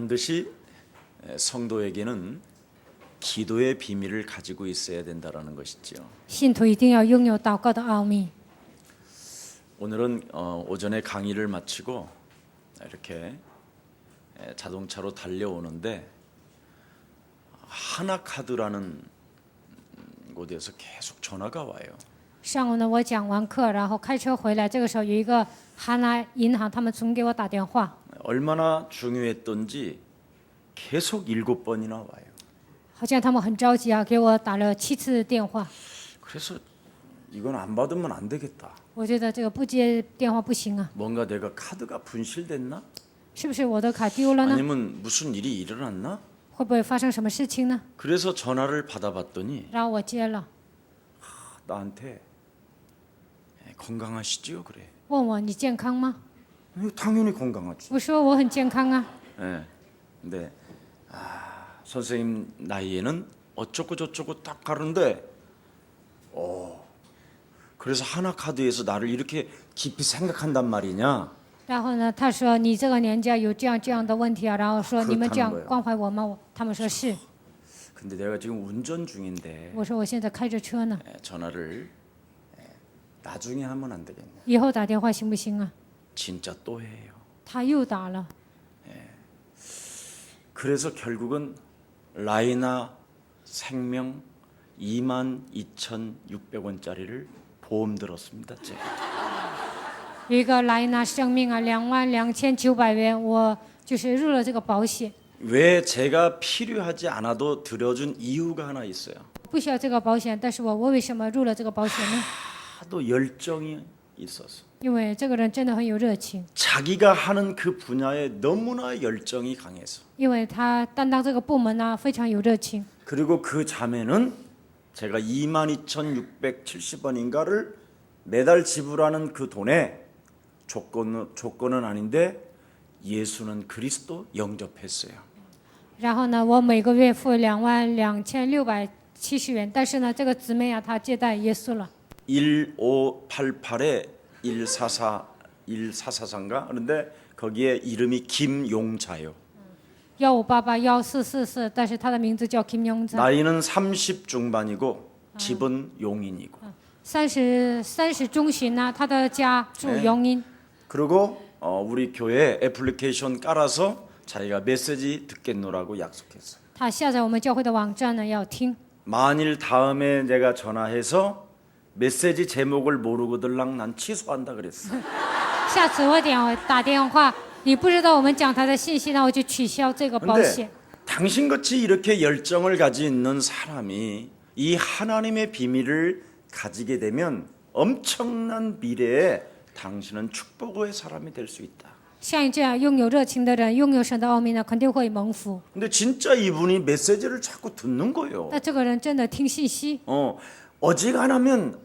반드시 성도에게는 기도의 비밀을 가지고 있어야 된다라는 것이지요. 信徒一定要拥有祷告的奥秘。 오늘은 오전에 강의를 마치고 이렇게 자동차로 달려오는데 하나카드라는 곳에서 계속 전화가 와요. 上午呢，我讲完课，然后开车回来，这个时候有一个哈拿银行，他们总给我打电话， 얼마나 중요했던지 계속 7번이나 와요. 好像他们很着急啊，给我打了7次电话。 그래서 이건 안 받으면 안 되겠다. 我觉得这个不接电话不行啊， 뭔가 내가 카드가 분실됐나? 是不是我的卡丢了呢？ 아니면 무슨 일이 일어났나? 会不会发生什么事情呢？ 그래서 전화를 받아봤더니 然后我接了， 나한테 건강하시지요? 그래. 问我你健康吗？ 당연히 건강하지. 我说我很健康啊。 예. 근데 선생님 나이에는 어쩌고 저쩌고 딱 가는데 그래서 하나카드에서 나를 이렇게 깊이 생각한단 말이냐? 然后呢，他说你这个年纪有这样的问题啊，然后说你们这样关怀我吗？他们说是。 근데 내가 지금 운전 중인데 我说我现在开着车呢， 전화를 나중에 하면 안 되겠냐? 以后打电话行不行啊？ 진짜 또 해요. 他又打了， 그래서 결국은 라이나 생명 22,600원짜리를 보험 들었습니다. 제가. 有一个莱纳生命啊，22,900元，我就是入了这个保险， 왜 제가 필요하지 않아도 들어준 이유가 하나 있어요. 不需要这个保险，但是我为什么入了这个保险呢？ 하도 열정이 있어서 因为这个人真的很有热情， 자기가 하는 그 분야에 너무나 열정이 강해서 因为他担当这个部门呢、非常有热情。 그리고 그 자매는 제가 22,670원인가를 매달 지불하는 그 돈에 조건은 아닌데 예수는 그리스도 영접했어요. 然后呢，我每个月付22,670元，但是呢，这个姊妹啊，她接待耶稣了。 1588에 144인가 그런데 거기에 이름이 김용자요. 15881444，但是她的名字叫 Kim Yong-za， 나이는 30 중반이고 집은 용인이고. 30中旬呢，她的家住永阴。 그리고 우리 교회 애플리케이션 깔아서 자기가 메시지 듣겠노라고 약속했어요. 她下载我们教会的网站呢，要听。 만일 다음에 내가 전화해서 메시지 제목을 모르거들랑 난 취소한다 그랬어. 下次我打电话，你不知道我们讲台的信息，那我就取消这个保险。 당신같이 이렇게 열정을 가지고 있는 사람이 이 하나님의 비밀을 가지게 되면 엄청난 미래에 당신은 축복의 사람이 될 수 있다. 像你这样拥有热情的人，拥有神的奥秘呢，肯定会蒙福。 근데 진짜 이분이 메시지를 자꾸 듣는 거예요. 那这个人真的听信息， 어지간하면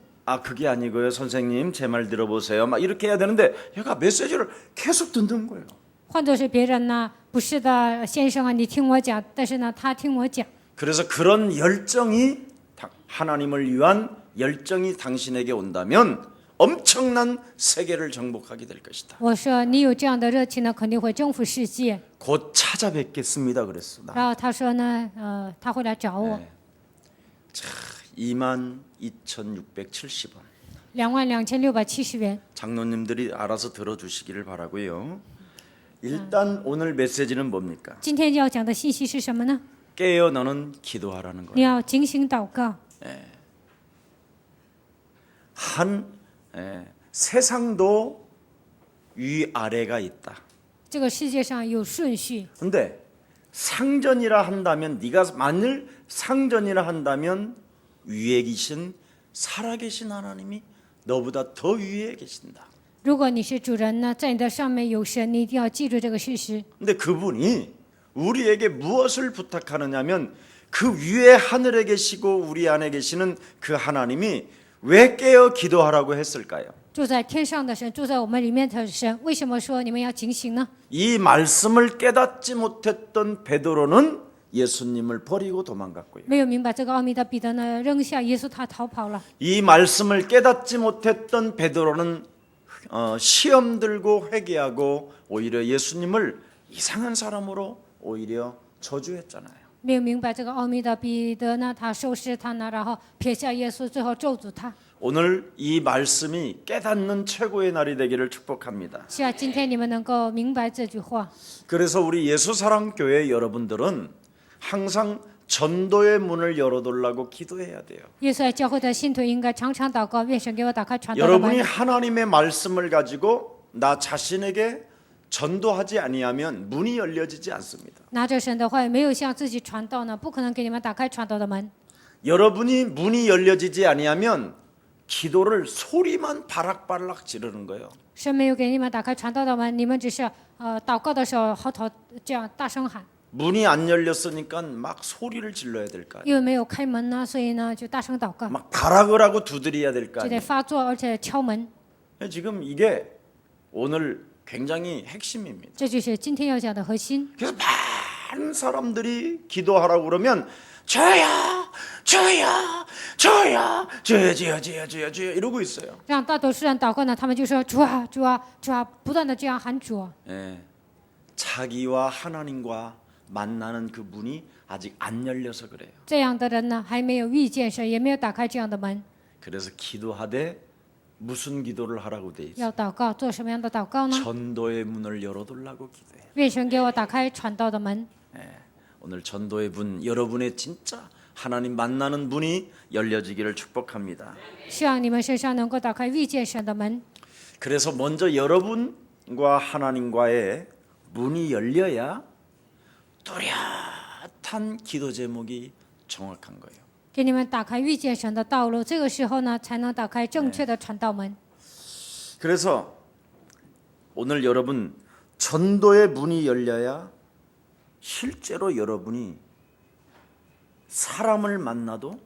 그게 아니고요. 선생님 제 말 들어보세요. 막 이렇게 해야 되는데 얘가 메시지를 계속 듣는 거예요. 换作是别人呢，不是的，先生啊，你听我讲，但是呢，他听我讲。 그래서 그런 열정이 하나님을 위한 열정이 당신에게 온다면 엄청난 세계를 정복하게 될 것이다. 我说你有这样的热情呢，肯定会征服世界。 곧 찾아뵙겠습니다. 그랬어. 나. 然后他说呢，他会来找我， 자, 22,670원. 22,670元。 장로님들이 알아서 들어주시기를 바라고요. 일단 오늘 메시지는 뭡니까? 今天要讲的信息是什么呢？ 깨어 너는 기도하라는 你 거예요. 要警醒祷告。 세상도 위아래가 있다. 这个世界上有顺序， 근데 상전이라 한다면 네가 만일 상전이라 한다면 위에 계신 살아계신 하나님이 너보다 더 위에 계신다. 如果你是主人呢，在你的上面有神，你一定要记住这个事实。 근데 그분이 우리에게 무엇을 부탁하느냐면 그 위에 하늘에 계시고 우리 안에 계시는 그 하나님이 왜 깨어 기도하라고 했을까요? 住在天上的神，住在我们里面的神，为什么说你们要警醒呢？ 이 말씀을 깨닫지 못했던 베드로는 예수님을 버리고 도망갔고요. 没有明白这个奥秘的彼得呢，扔下耶稣，他逃跑了。 이 말씀을 깨닫지 못했던 베드로는 시험 들고 회개하고 오히려 예수님을 이상한 사람으로 오히려 저주했잖아요. 没有明白这个奥秘的彼得呢，他收拾他呢，然后撇下耶稣，最后咒诅他。 오늘 이 말씀이 깨닫는 최고의 날이 되기를 축복합니다. 希望今天你们能够明白这句话。 그래서 우리 예수사랑교회 여러분들은 항상 전도의 문을 열어달라고 기도해야 돼요. 耶稣爱教会的信徒应该常常祷告，愿神给我打开传道的 여러분이 门。 하나님의 말씀을 가지고 나 자신에게 전도하지 아니하면 문이 열려지지 않습니다. 拿着神的话语，没有向自己传道呢，不可能给你们打开传道的门。 여러분이 문이 열려지지 아니하면 기도를 소리만 바락바락 지르는 거예요. 神没有给你们打开传道的门，你们只是祷告的时候嚎啕这样大声喊， 문이 안 열렸으니까 막 소리를 질러야 될 거 아니에요. 因为没有开门呢，所以呢就大声祷告， 막 발악을 하고 두드려야 될 거 就得 아니에요. 发作，而且敲门。 지금 이게 오늘 굉장히 핵심입니다. 这就是今天要讲的核心。 그래서 많은 사람들이 기도하라고 그러면 저야 저야 저야 저야 이러고 있어요. 让大多数人祷告呢，他们就说主啊主啊主啊，不断的这样喊主啊。 예, 자기와 하나님과 만나는 그 문이 아직 안 열려서 그래요. 这样的人呢，还没有遇见神，也没有打开这样的门。 그래서 기도하되 무슨 기도를 하라고 돼 있어요? 要祷告，做什么样的祷告呢？ 전도의 문을 열어달라고 기도해요. 愿神给我打开传道的门。 오늘 전도의 문, 여러분의 진짜 하나님 만나는 문이 열려지기를 축복합니다. 希望你们身上能够打开遇见神的门。 그래서 먼저 여러분과 하나님과의 문이 열려야 뚜렷한 기도 제목이 정확한 거예요. 给你们打开遇见神的道路，这个时候呢，才能打开正确的传道门。 그래서 오늘 여러분 전도의 문이 열려야 실제로 여러분이 사람을 만나도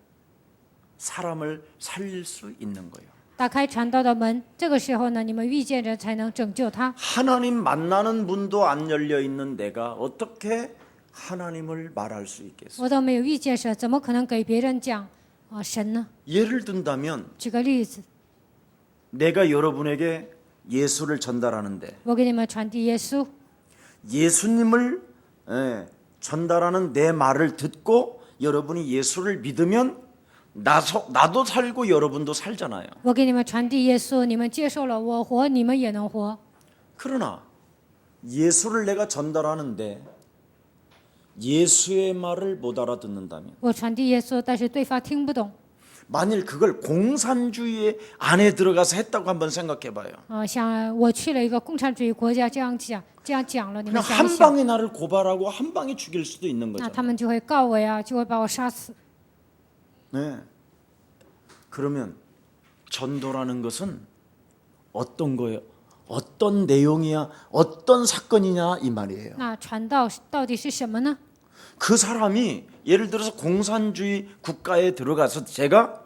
사람을 살릴 수 있는 거예요. 打开传道的门，这个时候呢，你们遇见人才能拯救他。 하나님 만나는 문도 안 열려 있는 내가 어떻게 하나님을 말할 수 있겠어요? 我都没有遇见神，怎么可能给别人讲神呢？ 예를 든다면 举个例子， 내가 여러분에게 예수를 전달하는데 我给你们传递耶稣， 예수님을 전달하는 내 말을 듣고 여러분이 예수를 믿으면 나도 살고 여러분도 살잖아요. 我给你们传递耶稣，你们接受了，我活，你们也能活。 그러나 예수를 내가 전달하는데 예수의 말을 못 알아듣는다면 我传递耶稣，但是对方听不懂。 만일 그걸 공산주의 안에 들어가서 했다고 한번 생각해 봐요. 像我去了一个共产主义国家，这样讲了，你 그냥 们想一 한 想， 방에 나를 고발하고 한 방에 죽일 수도 있는 那 거죠. 他们就会告我呀，就会把我杀死。 네. 그러면 전도라는 것은 어떤 거예요? 어떤 내용이야? 어떤 사건이냐 이 말이에요. 那传道到底是什么呢？ 그 사람이 예를 들어서 공산주의 국가에 들어가서 제가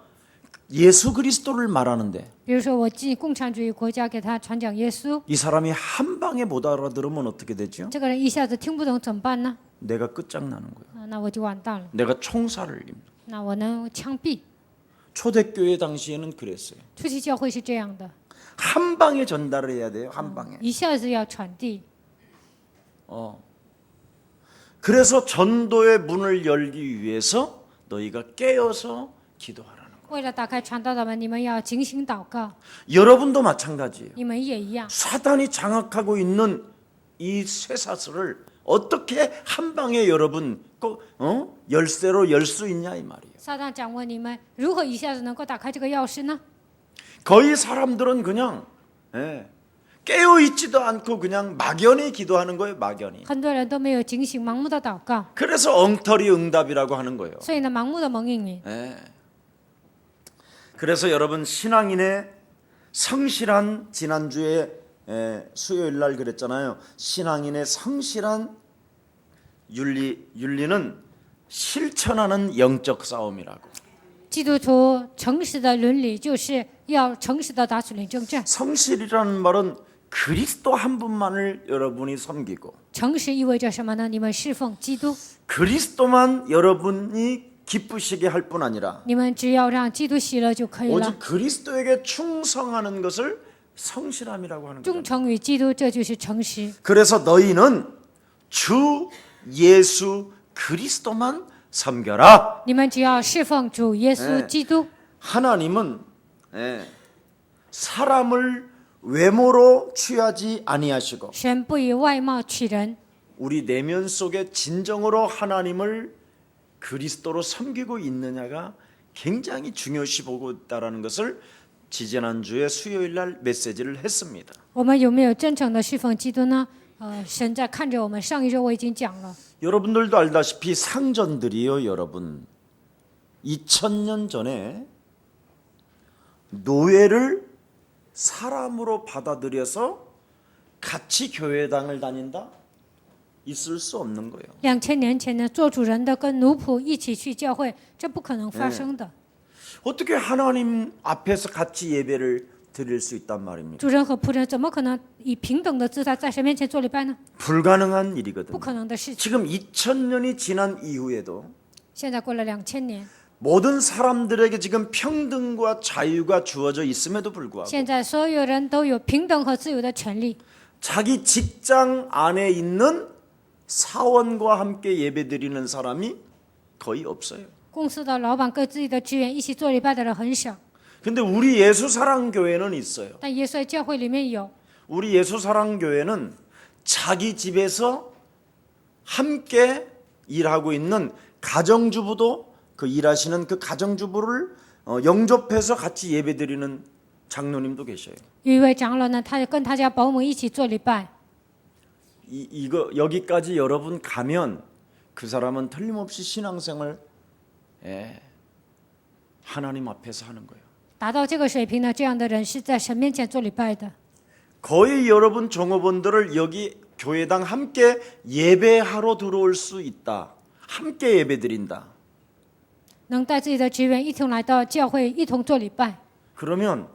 예수 그리스도를 말하는데 比如说我进共产主义国家给他传讲耶稣， 이 사람이 한 방에 못 알아들으면 어떻게 되죠? 这个人一下子听不懂怎么办呢？ 내가 끝장나는 거예요. 那我就完蛋了， 내가 총살을 입니다. 那我能枪毙。 초대교회 당시에는 그랬어요. 初期教会是这样的， 한 방에 전달을 해야 돼요. 한 방에. 一下子要传递。 그래서 전도의 문을 열기 위해서 너희가 깨어서 기도하라는 거예요. 为了打开传道的门，你们要警醒祷告， 여러분도 마찬가지예요. 你们也一样。 사단이 장악하고 있는 이 쇠사슬을 어떻게 한 방에 여러분 열쇠로 열 수 있냐 이 말이에요. 撒旦掌握你们，如何一下子能够打开这个钥匙呢？ 거의 사람들은 그냥 깨어 있지도 않고 그냥 막연히 기도하는 거예요. 막연히. 很多人都没有警醒，盲目的祷告， 그래서 엉터리 응답이라고 하는 거예요. 所以呢，盲目的蒙应允。 그래서 여러분 신앙인의 성실한 지난주에 수요일 날 그랬잖아요. 신앙인의 성실한 윤리는 실천하는 영적 싸움이라고. 基督徒诚实的伦理就是要诚实的打属灵征战。 성실이라는 말은 그리스도 한 분만을 여러분이 섬기고 诚实意味着什么呢？你们侍奉基督， 그리스도만 여러분이 기쁘시게 할 뿐 아니라 你们只要让基督喜乐就可以了。 오직 그리스도에게 충성하는 것을 성실함이라고 하는 거예요. 忠诚于基督，这就是诚实。 그래서 너희는 주 예수 그리스도만 섬겨라. 你们只要侍奉主耶稣基督。 하나님은 사람을 외모로 취하지 아니하시고 神不以外貌取人， 우리 내면 속에 진정으로 하나님을 그리스도로 섬기고 있느냐가 굉장히 중요시 보고 있다는 것을 지지난주에 수요일 날 메시지를 했습니다. 我们有没有真诚的侍奉基督呢？神在看着我们。上一周我已经讲了， 여러분들도 알다시피 상전들이요, 여러분. 2000년 전에 노예를 사람으로 받아들여서 같이 교회당을 다닌다? 있을 수 없는 거예요. 2000年前呢，做主人的跟奴仆一起去教会，这不可能发生的。 어떻게 하나님 앞에서 같이 예배를 드릴 수 있단 말입니까? 主人和仆人怎么可能以平等的姿态在神面前做礼拜呢？ 불가능한 일이거든요. 不可能的事情。 지금 2000년이 지난 이후에도 现在过了2000年， 모든 사람들에게 지금 평등과 자유가 주어져 있음에도 불구하고 现在所有人都有平等和自由的权利。 자기 직장 안에 있는 사원과 함께 예배드리는 사람이 거의 없어요. 公司的老板跟自己的职员一起做礼拜的人很少， 근데 우리 예수사랑교회는 있어요. 但耶稣在教会里面有。 우리 예수사랑교회는 자기 집에서 함께 일하고 있는 가정주부도 그 일하시는 그 가정주부를 영접해서 같이 예배드리는 장로님도 계셔요. 有一位长老呢，他跟他家保姆一起做礼拜。 이거 여기까지 여러분 가면 그 사람은 틀림없이 신앙생활 하나님 앞에서 하는 거예요. 达到这个水平呢，这样的人是在神面前做礼拜的。 거의 여러분 종업원들을 여기 교회당 함께 예배하러 들어올 수 있다. 함께 예배드린다. 能带自己的职员一同来到教会，一同做礼拜。 그러면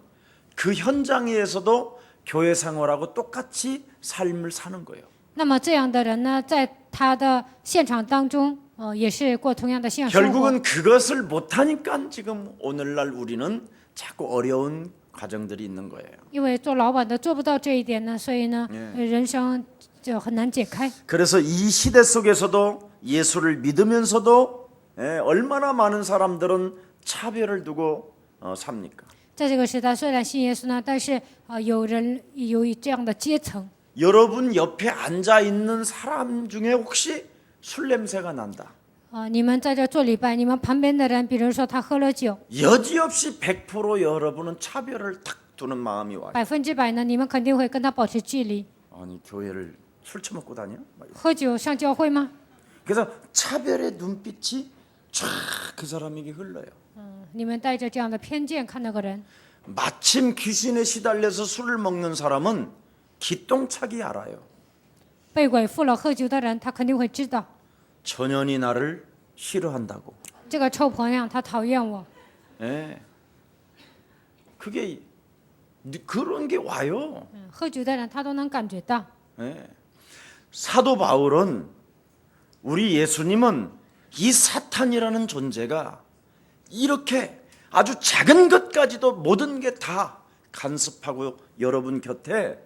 그 현장에서도 교회 생활하고 똑같이 삶을 사는 거예요. 那么这样的人呢，在他的现场当中，也是过同样的信仰生活。 결국은 그것을 못하니까 지금 오늘날 우리는 자꾸 어려운 과정들이 있는 거예요. 因为做老板的做不到这一点呢，所以呢，人生就很难解开。 그래서 이 시대 속에서도 예수를 믿으면서도 얼마나 많은 사람들은 차별을 두고 삽니까? 在这个时代，虽然信耶稣呢，但是有人有这样的阶层。 여러분 옆에 앉아 있는 사람 중에 혹시 술 냄새가 난다. 你们在这做礼拜，你们旁边的人，比如说他喝了酒， 여지없이 100% 여러분은 차별을 탁 두는 마음이 와요. 100%呢，你们肯定会跟他保持距离。 아니 교회를 술 처먹고 다녀? 막 이러고. 喝酒上教会吗？ 그래서 차별의 눈빛이 쫙 그 사람에게 흘러요. 你们带着这样的偏见看那个人。 마침 귀신에 시달려서 술을 먹는 사람은 기똥차게 알아요. 被鬼附了喝酒的人，他肯定会知道 전현이 나를 싫어한다고. 这个臭婆娘她讨厌我。 예. 그게 그런 게 와요. 喝酒的人他都能感觉到。 예. 사도 바울은 우리 예수님은 이 사탄이라는 존재가 이렇게 아주 작은 것까지도 모든 게 다 간섭하고 여러분 곁에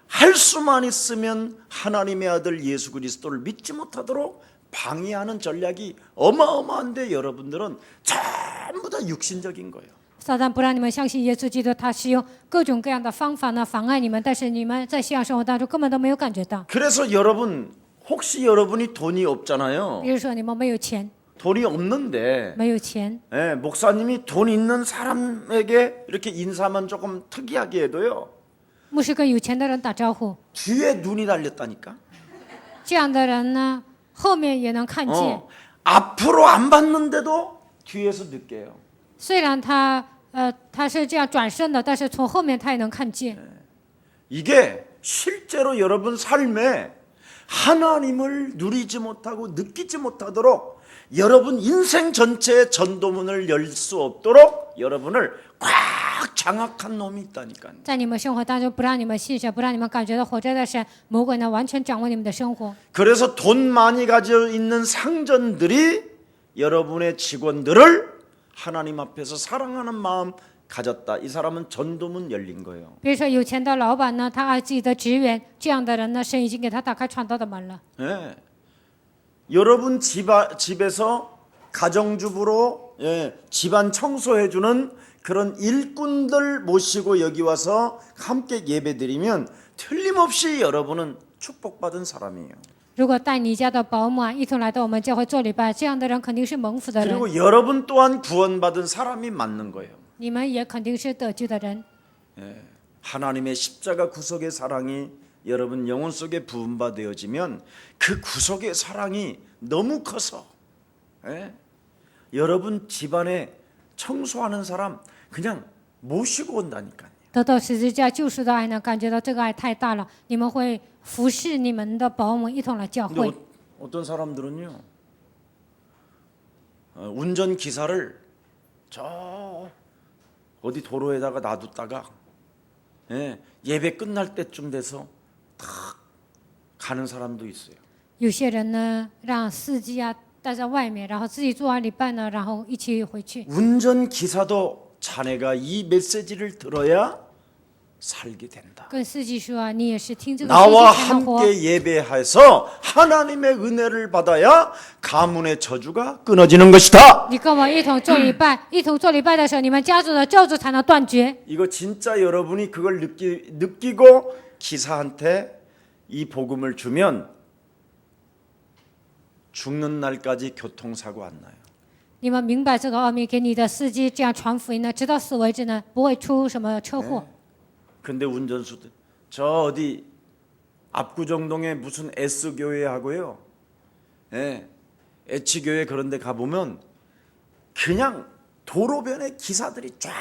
할 수만 있으면 하나님의 아들 예수 그리스도를 믿지 못하도록 방해하는 전략이 어마어마한데 여러분들은 전부 다 육신적인 거예요. 撒旦不让你们相信耶稣基督，他使用各种各样的方法呢妨碍你们，但是你们在信仰生活当中根本都没有感觉到。 그래서 여러분 혹시 여러분이 돈이 없잖아요. 比如说你们没有钱， 돈이 없는데 没有钱， 목사님이 돈 있는 사람에게 이렇게 인사만 조금 특이하게 해도요. 牧师跟有钱的人打招呼， 뒤에 눈이 달렸다니까. 这样的人呢后面也能看见。 앞으로 안 봤는데도 뒤에서 느껴요. 虽然他是这样转身的，但是从后面他也能看见。 이게 실제로 여러분 삶에 하나님을 누리지 못하고 느끼지 못하도록 여러분 인생 전체의 전도문을 열 수 없도록 여러분을 꽉 장악한 놈이 있다니까요. 在你们生活当中，不让你们信神，不让你们感觉到活着的神，魔鬼呢完全掌握你们的生活。 그래서 돈 많이 가지고 있는 상전들이 여러분의 직원들을 하나님 앞에서 사랑하는 마음 가졌다. 이 사람은 전도문 열린 거예요. 比如说有钱的老板呢，他爱自己的职员，这样的人呢，神已经给他打开传道的门了。 네. 여러분 집에서 가정주부로 집안 청소해주는 그런 일꾼들 모시고 여기 와서 함께 예배드리면 틀림없이 여러분은 축복받은 사람이에요. 如果带你家的保姆一同来到我们教会做礼拜，这样的人肯定是蒙福的人， 그리고 여러분 또한 구원받은 사람이 맞는 거예요. 你们也肯定是得救的人。 하나님의 십자가 구속의 사랑이 여러분 영혼 속에 부음바 되어지면 그 구속의 사랑이 너무 커서 여러분 집안에 청소하는 사람 그냥 모시고 온다니까요. 得到十字架救赎的爱呢，感觉到这个爱太大了，你们会服侍你们的保姆一同来教 근데 会。 어떤 사람들은요, 운전 기사를 저 어디 도로에다가 놔뒀다가 예배 끝날 때쯤 돼서 탁 가는 사람도 있어요. 有些人呢，让司机待在外面，然后自己做完礼拜呢，然后一起回去。 운전 기사도 자네가 이 메시지를 들어야 살게 된다. 跟司机说你也是听这个信 나와 息才能活。 함께 예배해서 하나님의 은혜를 받아야 가문의 저주가 끊어지는 것이다. 你跟我一同做礼拜，一同做礼拜的时候，你们家族的咒诅才能断绝。 이거 진짜 여러분이 그걸 느끼고 기사한테 이 복음을 주면 죽는 날까지 교통사고 안 나요. 你们明白这个奥秘，给你的司机这样传福音呢，直到死为止呢，不会出什么车祸。 근데 운전수들 저 어디 압구정동에 무슨 S교회 하고요, H교회 그런 데 가보면 그냥 도로변에 기사들이 쫙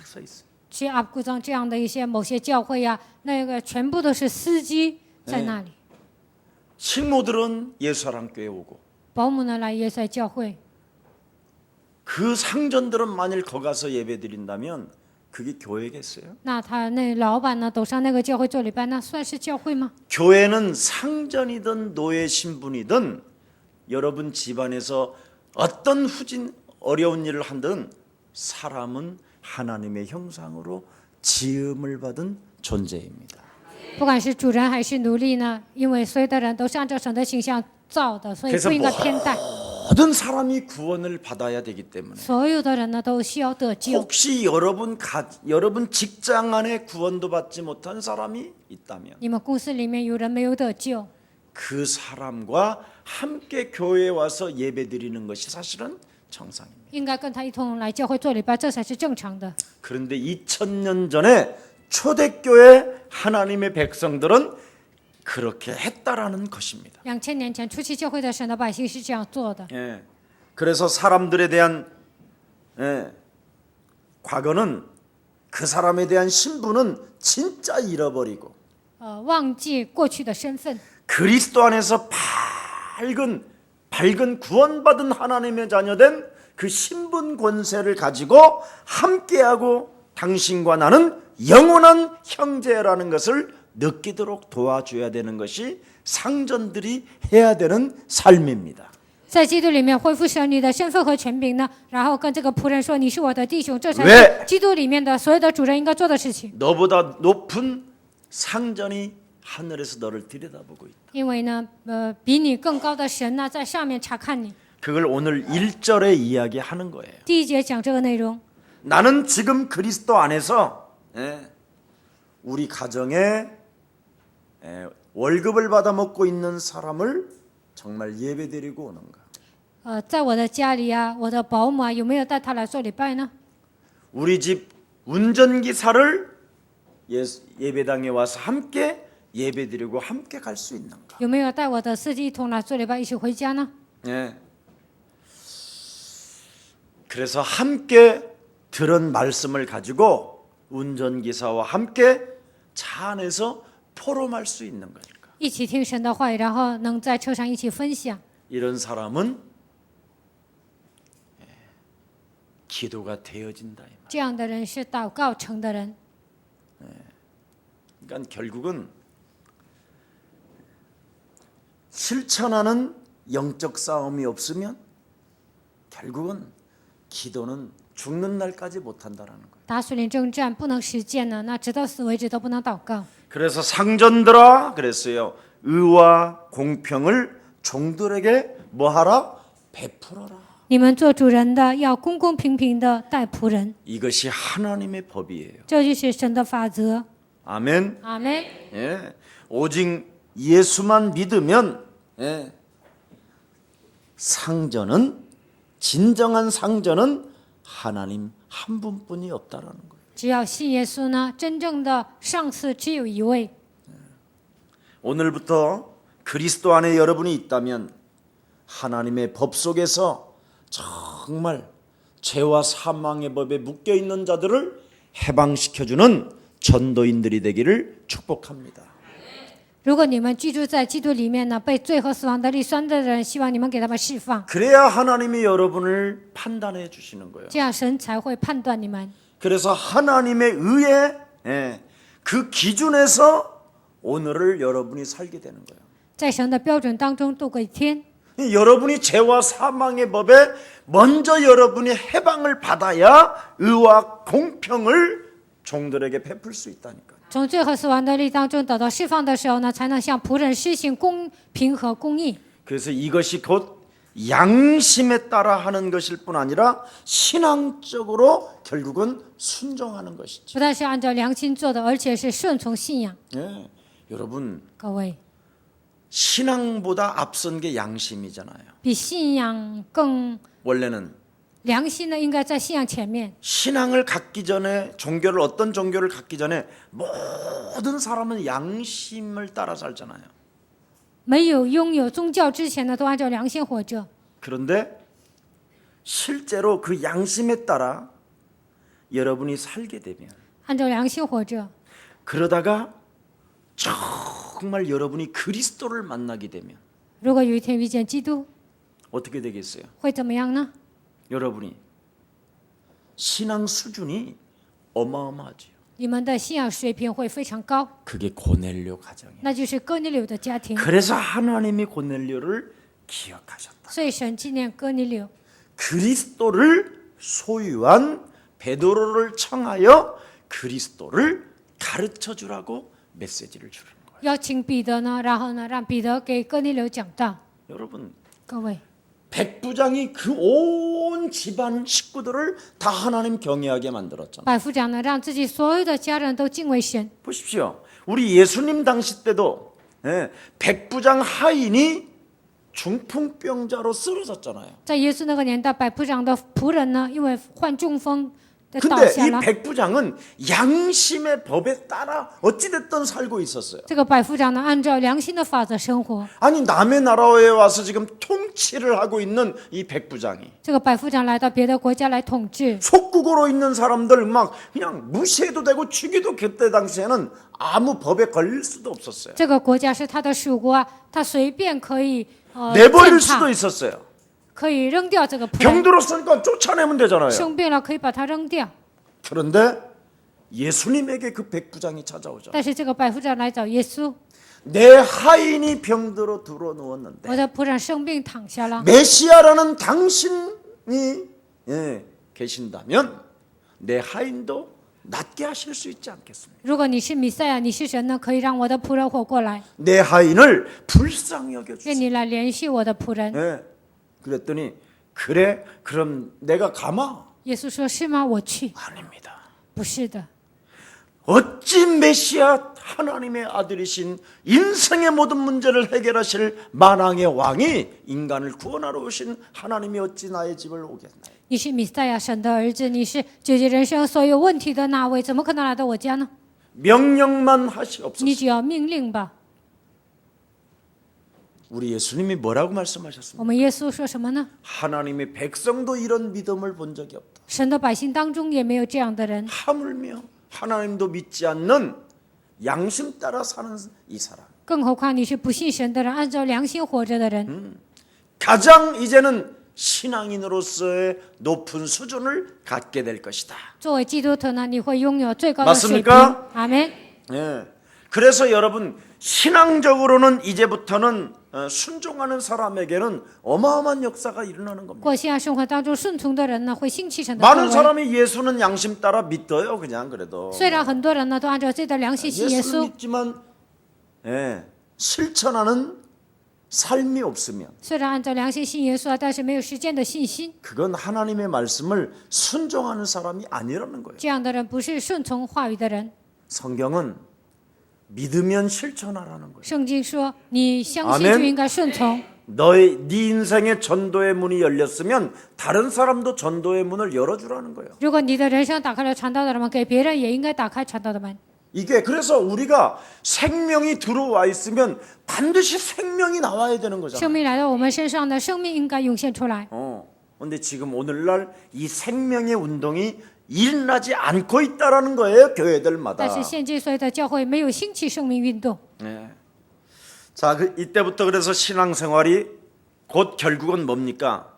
서 있어요. 去阿古藏这样的一些某些教会那个全部都是司机在那里。 식모들은 예수사랑교회 오고 保姆呢来耶稣教会， 그 상전들은 만일 거 가서 예배 드린다면 그게 교회겠어요? 那他那老板呢都上那个教会做礼拜，那算是教会吗？ 교회는 상전이든 노예 신분이든 여러분 집안에서 어떤 후진 어려운 일을 한든 사람은 하나님의 형상으로 지음을 받은 존재입니다. 不管是主人还是奴隶呢，因为所有的人都是按照神的形象造的，所以不应该偏待。 모든 사람이 구원을 받아야 되기 때문에 所有的人呢都需要得救。 혹시 여러분 직장 안에 구원도 받지 못한 사람이 있다면 你们公司里面有人没有得救， 그 사람과 함께 교회에 와서 예배 드리는 것이 사실은 정상입니다. 应该跟他一同来教会做礼拜，这才是正常的。 그런데 2000년 전에 초대교회 하나님의 백성들은 그렇게 했다라는 것입니다. 2000年前初期教会的神的百姓是这样做的。 그래서 사람들에 대한 과거는 그 사람에 대한 신분은 진짜 잃어버리고 忘记过去的身份， 그리스도 안에서 밝은 구원받은 하나님의 자녀된 그 신분 권세를 가지고 함께하고 당신과 나는 영원한 형제라는 것을 느끼도록 도와줘야 되는 것이 상전들이 해야 되는 삶입니다. 在基督里面恢复神你的身份和权柄呢，然后跟这个仆人说你是我的弟兄，这才是基督里面的所有的主人应该做的事情。 너보다 높은 상전이 하늘에서 너를 들여다보고 있다. 因为呢，比你更高的神呢在上面查看你。 그걸 오늘 1절에 이야기하는 거예요. 第一节讲这个内容， 나는 지금 그리스도 안에서 우리 가정에 월급을 받아 먹고 있는 사람을 정말 예배드리고 오는가? 在我的家里我的保姆有没有带他来做礼拜呢？ 우리 집 운전기사를 예배당에 와서 함께 예배드리고 함께 갈 수 있는가? 有没有带我的司机一同来做礼拜，一起回家呢？ 그래서 함께 들은 말씀을 가지고 운전기사와 함께 차 안에서 포럼할 수 있는 거니까. 一起听神的话语，然后能在车上一起分享。 이런 사람은 기도가 되어진다. 这样的人是祷告成的人。 그러니까 결국은 실천하는 영적 싸움이 없으면 결국은 기도는 죽는 날까지 못한다라는 거예요. 打属灵征战不能实践呢，那直到死为止都不能祷告。 그래서 상전들아 그랬어요. 의와 공평을 종들에게 뭐하라? 베풀어라. 你们做主人的要公公平平的待仆人， 이것이 하나님의 법이에요. 这就是神的法则。 아멘. 阿门。 예. 오직 예수만 믿으면 예. 상전은 진정한 상전은 하나님 한 분뿐이 없다라는 거예요. 只要信耶稣呢，真正的上司只有一位。 오늘부터 그리스도 안에 여러분이 있다면 하나님의 법 속에서 정말 죄와 사망의 법에 묶여 있는 자들을 해방시켜주는 전도인들이 되기를 축복합니다. 如果你们居住在基督里面呢，被罪和死亡的力拴着的人，希望你们给他们释放， 그래야 하나님이 여러분을 판단해 주시는 거예요. 这样神才会判断你们。 그래서 하나님의 의에 그 기준에서 오늘을 여러분이 살게 되는 거예요. 在神的标准当中度过一天。 여러분이 죄와 사망의 법에 먼저 여러분이 해방을 받아야 의와 공평을 종들에게 베풀 수 있다니까요. 从罪和死亡的力当中得到释放的时候呢，才能向仆人施行公平和公义。 그래서 이것이 곧 양심에 따라 하는 것일 뿐 아니라 신앙적으로 결국은 순종하는 것이죠. 不但是按照良心做的，而且是顺从信仰。 예, 여러분 各位， 신앙보다 앞선 게 양심이잖아요. 比信仰更 원래는 良心呢，应该在信仰前面。 신앙을 갖기 전에 종교를 어떤 종교를 갖기 전에 모든 사람은 양심을 따라 살잖아요. 没有拥有宗教之前呢，都按照良心活着。 그런데 실제로 그 양심에 따라 여러분이 살게 되면 按照良心活着， 그러다가 정말 여러분이 그리스도를 만나게 되면 如果有一天遇见基督， 어떻게 되겠어요? 会怎么样呢？ 여러분이 신앙 수준이 어마어마하지요. 你们的信仰水平会非常高， 그게 고넬료 가정이에요. 那就是哥尼流的家庭。 그래서 하나님이 고넬료를 기억하셨다. 所以神纪念哥尼流， 그리스도를 소유한 베드로를 청하여 그리스도를 가르쳐 주라고 메시지를 주는 거예요. 邀请彼得呢，然后呢，让彼得给哥尼流讲道。 여러분 各位， 백부장이 그 온 집안 식구들을 다 하나님 경외하게 만들었잖아요. 百夫长呢，让自己所有的家人都敬畏神。 보십시오. 우리 예수님 당시 때도 백부장 하인이 중풍병자로 쓰러졌잖아요. 在耶稣那个年代，百夫长的仆人呢，因为患中风的倒 근데 下 이 了。 백부장은 양심의 법에 따라 어찌됐든 살고 있었어요. 这个百夫长呢，按照良心的法则生活。 아니 남의 나라에 와서 지금 통치를 하고 있는 이 백부장이 这个百夫长来到别的国家来统治， 속국으로 있는 사람들 막 그냥 무시해도 되고 죽이도 그때 당시에는 아무 법에 걸릴 수도 없었어요. 这个国家是他的属国啊，他随便可以践 내버릴 踏 수도 ， 있었어요. 可以扔掉这个仆人。 병들었으니까 쫓아내면 되잖아요. 生病了可以把他扔掉， 그런데 예수님에게 그 백부장이 찾아오죠. 但是这个百夫长来找耶稣， 내 하인이 병들어 들어 누웠는데 我的仆人生病躺下了， 메시아라는 당신이 계신다면 내 하인도 낫게 하실 수 있지 않겠습니까? 如果你是弥赛亚，你是神呢，可以让我的仆人活过来， 내 하인을 불쌍히 愿 여겨주세요. 你来联系我的仆人。 그랬더니 그래 그럼 내가 가마? 耶稣说：“是吗？我去。 아닙니다. 不是的， 어찌 메시아 하나님의 아들이신 인생의 모든 문제를 해결하실 만왕의 왕이 인간을 구원하러 오신 하나님이 어찌 나의 집을 오겠나요? 你是弥赛亚神的儿子，你是解决人生所有问题的那位，怎么可能来到我家呢？ 명령만 하시옵소서. 你只要命令吧。 우리 예수님이 뭐라고 말씀하셨습니까? 我们耶稣说什么呢？ 하나님의 백성도 이런 믿음을 본 적이 없다. 神的百姓当中也没有这样的人， 하물며 하나님도 믿지 않는 양심 따라 사는 이 사람. 更何况你是不信神的人，按照良心活着的人。 가장 이제는 신앙인으로서의 높은 수준을 갖게 될 것이다. 作为基督徒呢，你会拥有最高的水平 맞습니까 。阿门。 예. 그래서 여러분 신앙적으로는 이제부터는 순종하는 사람에게는 어마어마한 역사가 일어나는 겁니다. 过现在生活当中顺从的人呢，会兴起神的 많은 作为。 사람이 예수는 양심 따라 믿어요. 그냥 그래도 虽然很多人呢都按照自己的良心信耶 예수를 稣， 믿지만 실천하는 삶이 없으면 虽然按照良心信耶稣，但是没有实践的信心， 그건 하나님의 말씀을 순종하는 사람이 아니라는 거예요. 这样的人不是顺从话语的人。 성경은 믿으면 실천하라는 거예요. 圣经说，你相信 아멘 就应该顺从。 네 인생의 전도의 문이 열렸으면 다른 사람도 전도의 문을 열어주라는 거예요. 如果你的人生打开了传道的门，给别人也应该打开传道的门。 이게 그래서 우리가 생명이 들어와 있으면 반드시 생명이 나와야 되는 生 거잖아요. 命来到我们身上的生命应该涌现出来。 근데 지금 오늘날 이 생명의 운동이 일어나지 않고 있다라는 거예요, 교회들마다. 但是现今所有的教会没有兴起生命运动。 네. 자, 이때부터 그래서 신앙생활이 곧 결국은 뭡니까?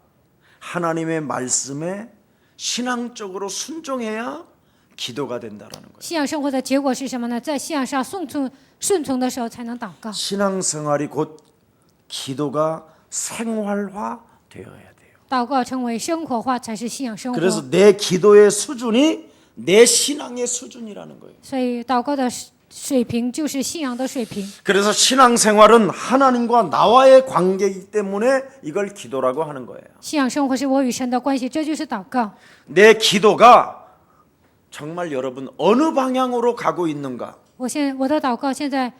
하나님의 말씀에 신앙적으로 순종해야 기도가 된다라는 거예요. 信仰生活的结果是什么呢？在信仰上顺从的时候才能祷告。 신앙생활이 곧 기도가 생활화 되어야 돼요. 祷告成为生活化才是信仰生活。 그래서 내 기도의 수준이 내 신앙의 수준이라는 거예요. 所以祷告的水平就是信仰的水平。 그래서 신앙생활은 하나님과 나와의 관계이기 때문에 이걸 기도라고 하는 거예요. 信仰生活是我与神的关系，这就是祷告。 내 기도가 정말 여러분 어느 방향으로 가고 있는가? 我的祷告现在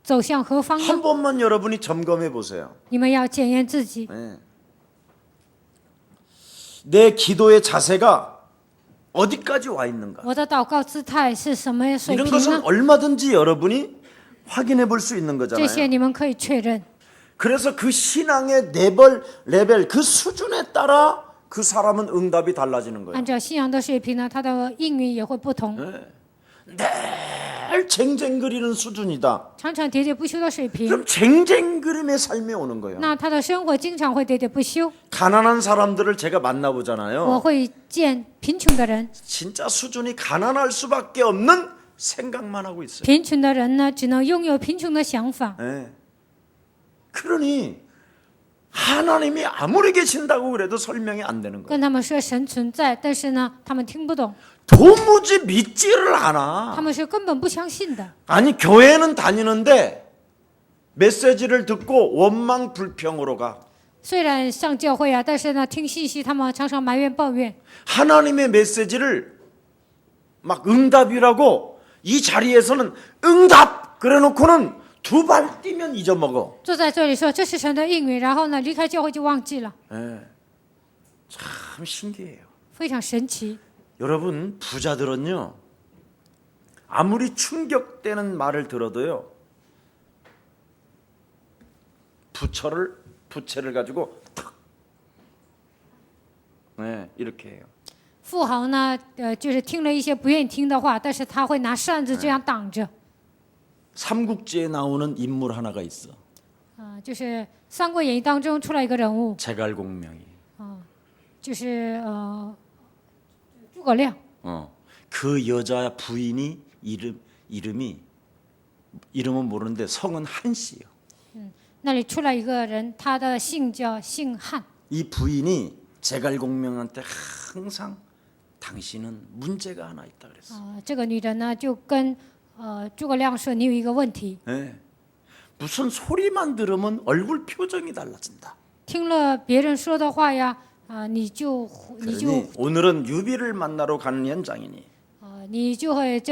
走向何方 한 呢？ 번만 여러분이 점검해 보세요. 你们要检验自己。 네. 내 기도의 자세가 어디까지 와 있는가? 我的祷告姿态是什么水 이런 平 것은 呢？ 얼마든지 여러분이 확인해 볼 수 있는 这些 거잖아요. 你们可以确认。 그래서 그 신앙의 레벨 그 수준에 따라 그 사람은 응답이 달라지는 거예요. 按照信仰的水平呢，他的应允也会不同。 늘 쟁쟁거리는 수준이다. 常常喋喋不休的水平， 그럼 쟁쟁거림의 삶이 오는 거예요. 那他的生活经常会喋喋不休。 가난한 사람들을 제가 我 만나보잖아요. 会见贫穷的人， 진짜 수준이 가난할 수밖에 없는 생각만 하고 있어요. 贫穷的人呢，只能拥有贫穷的想法。 네. 그러니 하나님이 아무리 계신다고 그래도 설명이 안 되는 거예요. 跟他们说神存在，但是呢，他们听不懂， 도무지 믿지를 않아. 他们是根本不相信的。 아니 교회는 다니는데 메시지를 듣고 원망 불평으로 가. 虽然上教会啊，但是呢，听信息他们常常埋怨抱怨。 하나님의 메시지를 막 응답이라고 이 자리에서는 응답 그래놓고는 두 발 뛰면 잊어먹어. 坐在这里说这是神的应允，然后呢，离开教会就忘记了， 네. 참 신기해요. 非常神奇。 여러분 부자들은요 아무리 충격되는 말을 들어도요 부채를 가지고 탁 네, 이렇게 해요. 富豪呢，就是听了一些不愿意听的话，但是他会拿扇子这样挡着。 삼국지에 나오는 인물 하나가 있어. 就是《三国演义》当中出来一个人物， 제갈공명이. 就是诸葛亮。 그 여자 부인이 이름은 모르는데 성은 한씨예요. 那里出来一个人，他的姓叫姓汉。 이 부인이 제갈공명한테 항상 당신은 문제가 하나 있다 그랬어. 这个女人呢，就跟诸葛亮说：“你有一个问题， 네. 무슨 소리만 들으면 얼굴 표정이 달라진다. 听了别人说的话呀，你就 그러니 오늘은 유비를 만나러 가는 현장이니 你就会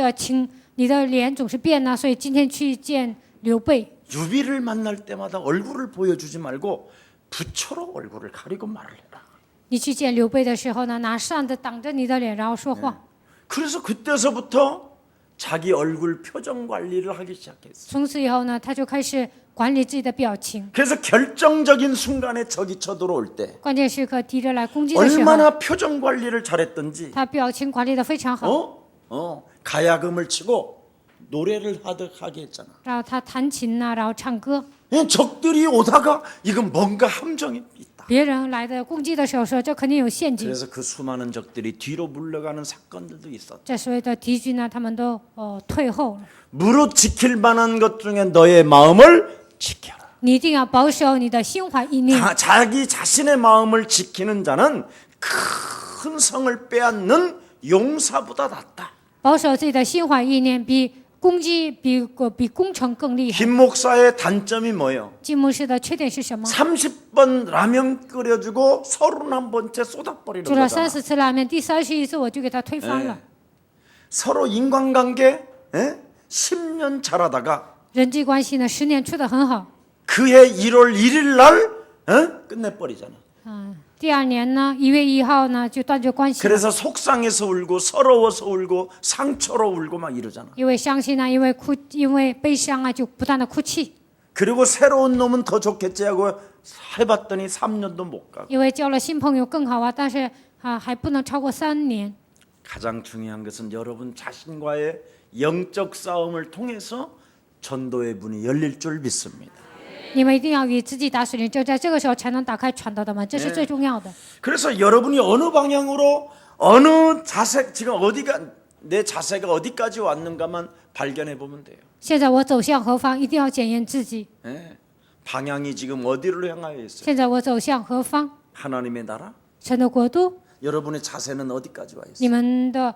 你的脸总是变呢，所以今天去见刘备。 유비를 만날 때마다 얼굴을 보여주지 말고 부처로 얼굴을 가리고 말을 해라. 你去见刘备的时候呢，拿扇子挡着你的脸，然后说话。 그래서 그때서부터 자기 얼굴 표정 관리를 하기 시작했어. 从此以后呢，他就开始管理自己的表情。 그래서 결정적인 순간에 적이 쳐들어올 때 关键时刻敌人来攻击的时候， 얼마나 표정 관리를 잘했던지 他表情管理的非常好。 가야금을 치고 노래를 하게 했잖아. 然后他弹琴呐、然后唱歌。 적들이 오다가 이건 뭔가 함정이 있다. 别人来的攻击的时候说这肯定有陷阱。 그래서 그 수많은 적들이 뒤로 물러가는 사건들도 있었다. 这所有的敌军呢，他们都退后了。 무릇 지킬 만한 것 중에 너의 마음을 지켜라. 你一定要保守你的心怀意念。 자기 자신의 마음을 지키는 자는 큰 성을 빼앗는 용사보다 낫다. 保守自己的心怀意念，比攻击比攻城更厉害。 김 목사의 단점이 뭐예요? 金牧师的缺点是什么？ 30번 라면 끓여주고 31번째 쏟아버리는 煮了 거잖아. 30次拉面，第31次我就给他推翻了。 서로 인간관계 10년 잘하다가 人际关系呢，10年处得很好， 그해 1월 1일 날 끝내버리잖아. 第2年呢，1月1号呢就断绝关系了。 그래서 속상해서 울고 서러워서 울고 상처로 울고 막 이러잖아. 因为伤心啊，因为悲伤啊，就不断的哭泣。 그리고 새로운 놈은 더 좋겠지 하고 해봤더니 3년도 못 가고. 因为交了新朋友更好啊，但是还不能超过3年。 가장 중요한 것은 여러분 자신과의 영적 싸움을 통해서 전도의 문이 열릴 줄 믿습니다. 你们一定要与自己打水灵征战，这个时候才能打开传道的门，这是最重要的。 그래서 여러분이 어느 방향으로 어느 자세 지금 어디가 내 자세가 어디까지 왔는가만 발견해 보면 돼요. 现在我走向何方，一定要检验自己。 방향이 지금 어디로 향하여 있어요? 现在我走向何方？ 하나님의 나라? 神的国度， 여러분의 자세는 어디까지 와 你 있어요? 们的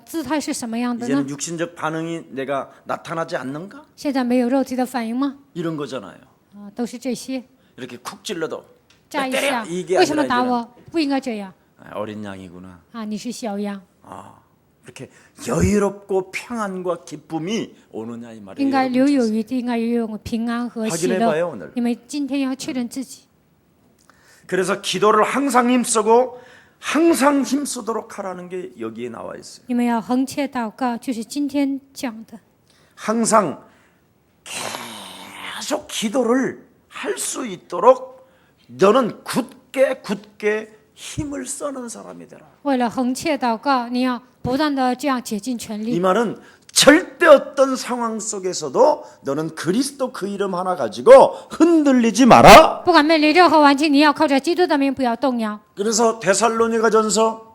姿态是什么样的呢？ 이제는 육신적 반응이 내가 나타나지 않는가? 现在没有肉体的反应吗？ 이런 거잖아요. 都是这些。 이렇게 쿡 찔러도 炸一 때려 下， 이게 为什么 아니라 打 이제는 我？不应该这样 어린 양이구나. 啊！你是小羊， 이렇게 여유롭고 평안과 기쁨이 오느냐 이 应 말이에요. 该 여러분. 留有余地，应该有平安和喜 확인해 乐 봐요, 오늘. 。你们今天要确认自己， 그래서 기도를 항상 힘쓰고 항상 힘쓰도록 하라는 게 여기에 나와 있어요. 你们要横切祷告，就是今天讲的。 항상 계속 기도를 할 수 있도록 너는 굳게 힘을 써는 사람이 되라. 为了横切祷告，你要不断的这样竭尽全 이 力。 말은 절대 어떤 상황 속에서도 너는 그리스도 그 이름 하나 가지고 흔들리지 마라. 不管面临任何环境，你要靠着基督的名，不要动摇。 그래서 데살로니가전서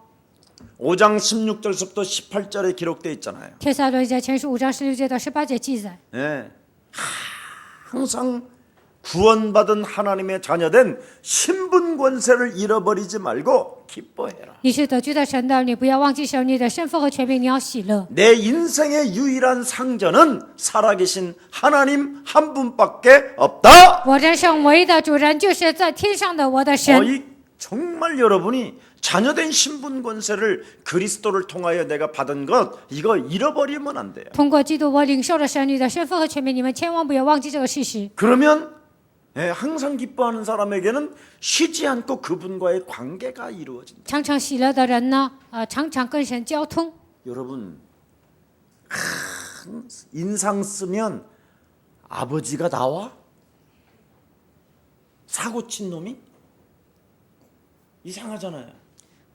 5장 16절부터 18절에 기록되어 있잖아요. 帖撒罗尼迦前书5章16节到18节记载， 예. 항상 구원받은 하나님의 자녀된 신분 권세를 잃어버리지 말고 기뻐해라. 你是得救的神的，你不要忘记神你的身份和权柄，你要喜乐。 내 인생의 유일한 상전은 살아계신 하나님 한 분밖에 없다. 我人生唯一的主人就是在天上的我的神。 이 정말 여러분이 자녀된 신분 권세를 그리스도를 통하여 내가 받은 것 이거 잃어버리면 안 돼요. 通过基督，我领受了神你的身份和权柄，你们千万不要忘记这个事实。 그러면 항상 기뻐하는 사람에게는 쉬지 않고 그분과의 관계가 이루어진다. 常常喜乐的人呢，常常跟神交通。 여러분 인상 쓰면 아버지가 나와? 사고 친 놈이? 이상하잖아요.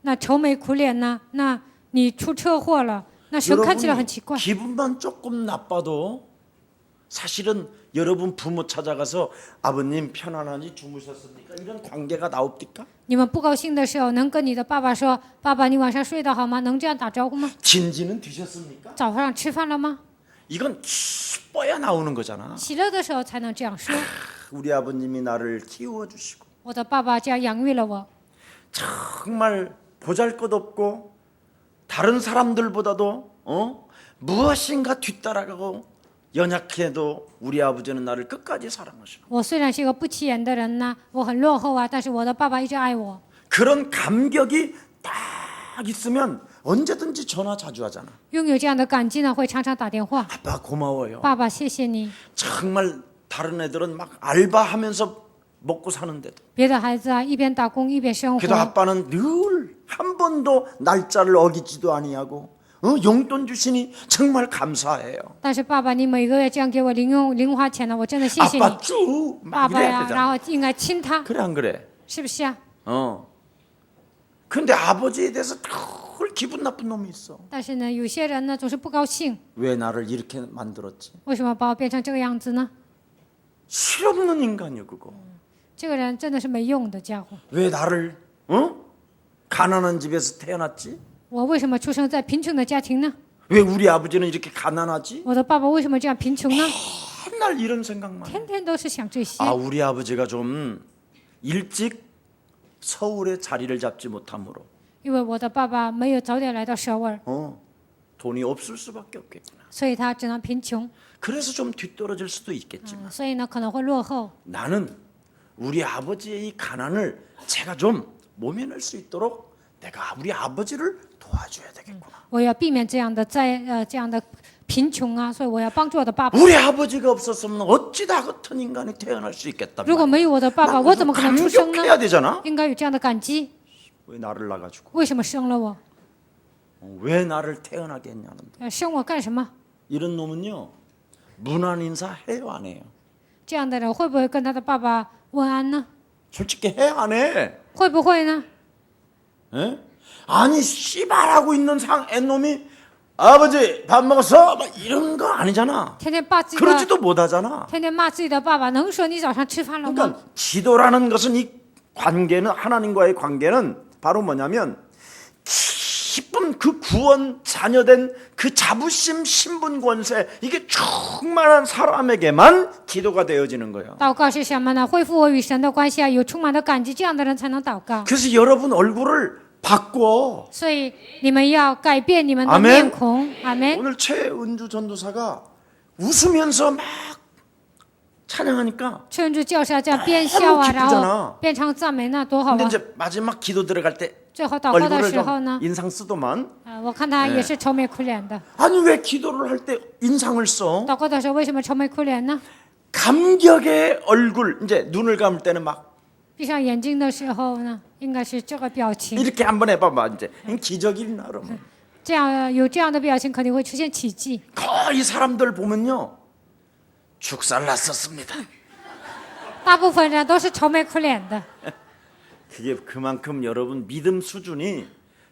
那愁眉苦脸呢？那你出车祸了，那神看起来很奇怪。 기분만 조금 나빠도 사실은 여러분 부모 찾아가서 아버님 편안하니 주무셨습니까? 이런 관계가 나옵니까? 你们不高兴的时候，能跟你的爸爸说：“爸爸，你晚上睡得好吗？”能这样打招呼吗？ 진지는 드셨습니까? 早上吃饭了吗？ 이건 기뻐야 나오는 거잖아. 喜乐的时候才能这样说。 우리 아버님이 나를 키워주시고 我的爸爸这样养育了我， 정말 보잘것없고 다른 사람들보다도 무엇인가 뒤따라가고 연약해도 우리 아버지는 나를 끝까지 사랑하시고 我虽然是个不起眼的人呢，我很落后啊，但是我的爸爸一直爱我。 그런 감격이 딱 있으면 언제든지 전화 자주 하잖아. 拥有这样的感激呢，会常常打电话。 아빠 고마워요. 爸爸，谢谢你。 정말 다른 애들은 막 알바하면서 먹고 사는데도 别的孩子啊，一边打工一边生 그래도 活， 아빠는 늘 한 번도 날짜를 어기지도 아니하고 용돈 주시니 정말 감사해요. 但是爸爸，你每个月这样给我零花钱呢，我真的谢谢你。 아빠 쭉 爸 막 爸 이래야 呀，然 되잖아. 后应该亲他， 그래 안 그래? 是不是啊？ 근데 아버지에 대해서 늘 기분 나쁜 놈이 있어. 但是呢，有些人呢总是不高兴， 왜 나를 이렇게 만들었지? 为什么把我变成这个样子呢？ 실없는 인간이야 그거. 这个人真的是没用的家伙。 왜 나를 가난한 집에서 태어났지? 我为什么出生在贫穷的家庭呢？ 왜 우리 아버지는 이렇게 가난하지? 我的爸爸为什么这样贫穷呢？ 맨날 이런 생각만 해. 天天都是想这些。 아 우리 아버지가 좀 일찍 서울에 자리를 잡지 못함으로 因为我的爸爸没有早点来到首尔， 돈이 없을 수밖에 없겠구나. 所以他只能贫穷， 그래서 좀 뒤떨어질 수도 있겠지만 所以呢可能会落后。 나는 우리 아버지의 이 가난을 제가 좀 모면할 수 있도록 내가 우리 아버지를 도와줘야 되겠구나. 我要避免这样的这样的贫穷啊，所以我要帮助我的爸爸。 우리 아버지가 없었으면 어찌 나 같은 인간이 태어날 수 있겠단 如果 말이야. 没有我的爸爸，我怎么可能出生呢？ 감격해야 되잖아. 应该有这样的感激。 왜 나를 낳아가지고 为什么生了我？ 왜 나를 태어나게 했냐는 生我干什么？ 이런 놈은요 문안 인사 해요 안 해요? 这样的人会不会跟他的爸爸问安呢？ 솔직히 해 안 해? 会不会呢？ 에? 아니 씨발하고 있는 애놈이 아버지 밥 먹었어? 막 이런 거 아니잖아. 天天骂自己的， 그러지도 못하잖아. 天天骂自己的爸爸，能说你早上吃饭了吗？ 그러니까 기도라는 것은 이 관계는 하나님과의 관계는 바로 뭐냐면 기쁨 그 구원 자녀된 그 자부심 신분 권세 이게 충만한 사람에게만 기도가 되어지는 거예요. 祷告是什么呢？恢复我与神的关系啊，有充满的感激，这样的人才能祷告。 그래서 여러분 얼굴을 바꿔. 所以你们要改变你们的 아멘 面孔，阿门。 오늘 최은주 전도사가 웃으면서 막 찬양하니까 趁着教师这样边笑啊， 기쁘잖아 然后边唱赞美，那多好 근데 啊！ 이제 마지막 기도 들어갈 때 最后祷告的 얼굴을 时候呢 좀 ， 인상 쓰더만 我看他也是愁眉苦脸的。 아니 왜 기도를 할 때 인상을 써? 祷告的时候为什么愁眉苦脸呢？ 감격의 얼굴 이제 눈을 감을 때는 막 闭上眼睛的时候呢，应该是这个表情。 이렇게 한번 해봐봐 이제 기적이나 그러면 这样有这样的表情，肯定会出现奇迹。 거의 사람들 보면요 죽살 났었습니다. 大部分人都是愁眉苦脸的， 그게 그만큼 여러분 믿음 수준이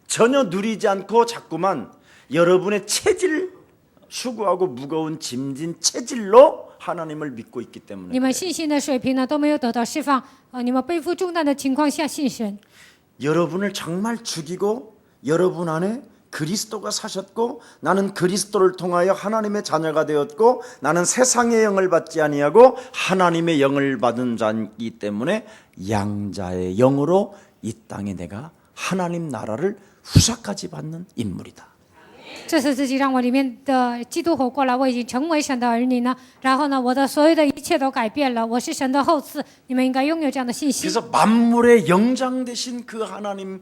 전혀 누리지 않고 자꾸만 여러분의 체질 수고하고 무거운 짐진 체질로 하나님을 믿고 있기 때문에 你们信心的水平呢都没有得到释放，你们背负重担的情况下信神。 여러분을 정말 죽이고 여러분 안에 그리스도가 사셨고 나는 그리스도를 통하여 하나님의 자녀가 되었고 나는 세상의 영을 받지 아니하고 하나님의 영을 받은 자이기 때문에 양자의 영으로 이 땅에 내가 하나님 나라를 후사까지 받는 인물이다. 这是自己让我里面的基督活过来，我已经成为神的儿女呢。然后呢，我的所有的一切都改变了，我是神的后嗣。你们应该拥有这样的信心。 그래서 만물의 영장 되신 그 하나님의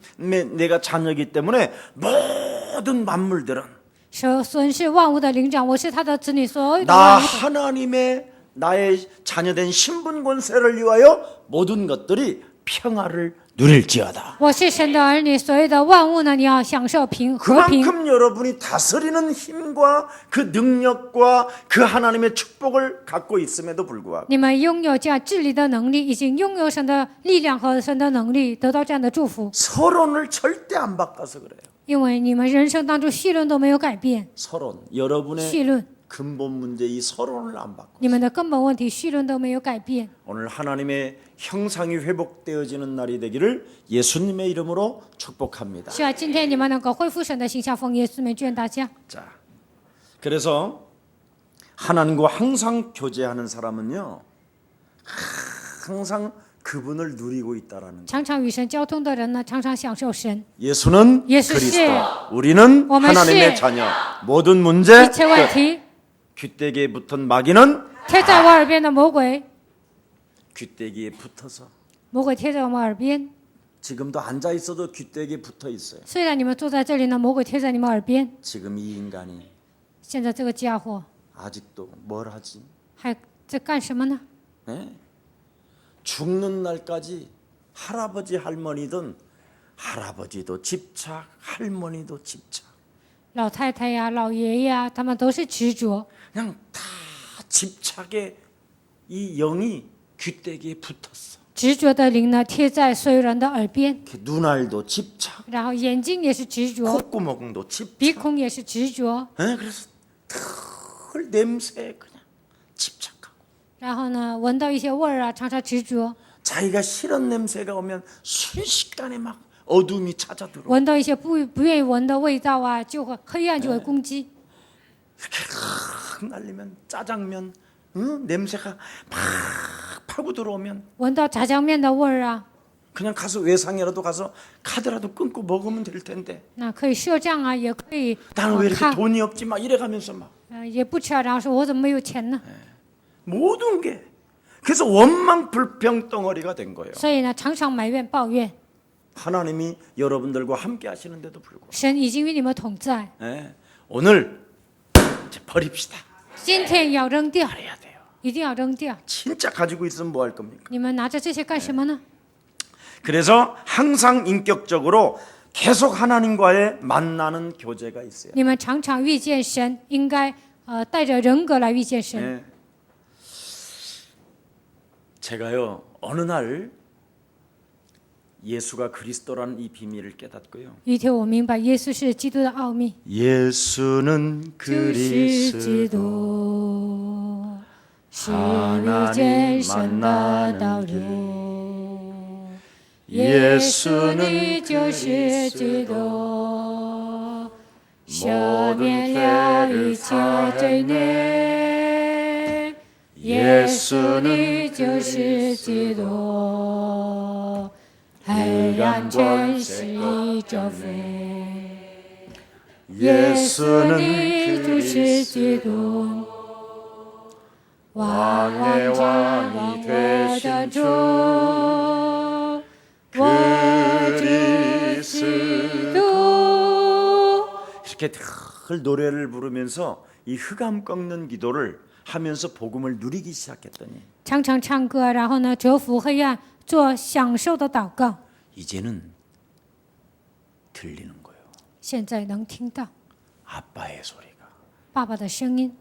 내가 자녀이기 때문에 모든 만물들은 神是万物的灵长，我是他的子女，所有的 나 万物。 하나님의 나의 자녀된 신분 권세를 위하여 모든 것들이 평화를 누릴지어다. 我是神的儿女，所有的万物呢，你要享受和平。 그만큼 여러분이 다스리는 힘과 그 능력과 그 하나님의 축복을 갖고 있음에도 불구하고 你们拥有这样治理的能力，已经拥有神的力量和神的能力，得到这样的祝福。 서론을 절대 안 바꿔서 그래요. 因为你们人生当中绪论都没有改变， 서론 여러분의 绪论 근본 문제 이 서론을 안 바꿔. 你们的根本问题绪论都没有改变。 오늘 하나님의 형상이 회복되어지는 날이 되기를 예수님의 이름으로 축복합니다. 希望今天你们能够恢复神的形象，奉耶稣名眷大家。 자, 그래서 하나님과 항상 교제하는 사람은요, 항상 그분을 누리고 있다라는 거. 常常与神交通的人呢，常常享受神。 예수는 예수 그리스도, 씨. 우리는 오늘 하나님의 씨. 자녀. 모든 문제 一切问题 귀때기에 붙은 마귀는 贴在我耳边的魔鬼， 귀때기에 붙어서 魔鬼贴在我们耳边。 지금도 앉아 있어도 귀때기에 붙어 있어요. 虽然你们坐在这里呢，魔鬼贴在你们耳边。 지금 이 인간이 现在这个家伙 아직도 뭘 하지? 还在干什么呢？ 네? 죽는 날까지 할아버지 할머니든 할아버지도 집착, 할머니도 집착. 老太太呀，老爷爷呀，他们都是执着， 그냥 다 집착의 이 영이 귀때기에 붙었어. 执着的灵呢贴在所有人的耳边， 이렇게 눈알도 집착, 然后眼睛也是执着， 콧구멍도 집착. 鼻孔也是执着， 네? 그래서 털 냄새에 그냥 집착하고 然后呢闻到一些味儿啊，常常执着， 자기가 싫은 냄새가 오면 순식간에 막 어둠이 찾아들어. 闻到一些不愿意闻的味道啊，就会黑暗就会攻击。 이렇게 확 날리면 짜장면 냄새가 막 파고 들어오면 闻到炸酱面的味儿啊， 그냥 가서 외상이라도 가서 카드라도 끊고 먹으면 될 텐데 那可以赊账啊，也可以 나는 왜 이렇게 看， 돈이 없지 막 이래가면서 막 也不吃，然后说我怎么没有钱呢？ 모든 게 그래서 원망 불평 덩어리가 된 거예요. 所以呢，常常埋怨抱怨。 하나님이 여러분들과 함께 하시는데도 불구하고 神已经与你们同在， 예, 오늘 이제 버립시다. 今天要扔掉， 버려야 돼요. 一定要扔掉。 진짜 가지고 있으면 뭐 할 겁니까? 你们拿着这些干什么呢？ 그래서 항상 인격적으로 계속 하나님과의 만나는 교제가 있어요. 你们常常遇见神，应该带着人格来遇见神。 예. 제가요 어느 날 예수가 그리스도라는 이 비밀을 깨닫고요. 一天我明白耶稣是基督的奥秘， 예수는 就是基 그리스도 督，是遇见神的道路。耶稣你就是基督，赦免了一切罪孽。耶稣你就是基督，黑暗权势已征服。耶稣你就是基督，万王之王我的主，我基督。 이렇게 늘 노래를 부르면서 이 흑암 꺾는 기도를 하면서 복음을 누리기 시작했더니 常常唱歌，然后呢，折服黑暗，做享受的祷告。 이제는 들리는 거예요. 现在能听到 아빠의 소리가 爸爸的声音，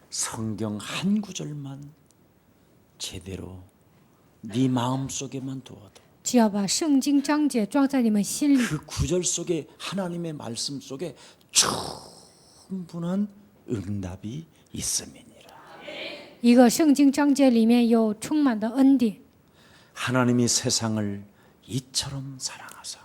성경 한 구절만 제대로 네 마음 속에만 두어도 只要把圣经章节装在你们心里， 그 구절 속에 하나님의 말씀 속에 충분한 응답이 있음이니라. 一个圣经章节里面有充满的恩典。 하나님이 세상을 이처럼 사랑하사.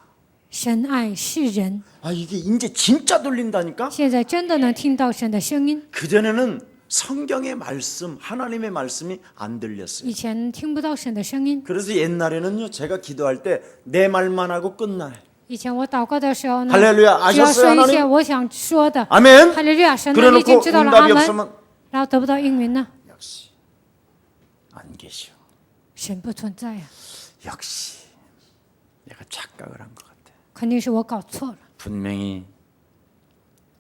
神爱世人， 아 이게 이제 진짜 들린다니까? 现在真的能听到神的声音。 그전에는 성경의 말씀, 하나님의 말씀이 안 들렸어요. 以前听不到神的声音， 그래서 옛날에는요, 제가 기도할 때 내 말만 하고 끝나요. 以前我祷告的时候呢， 할렐루야, 只要 아셨어요, 说一些 하나님? 我想说的， 아멘. 哈利路亚，神呢，你已经 그래놓고 知道了，阿 응답이 门。 없으면 然后得不到应允呢， 역시 안 계셔. 神不存在呀、 역시 내가 착각을 한 것 같아. 肯定是我搞错了。 분명히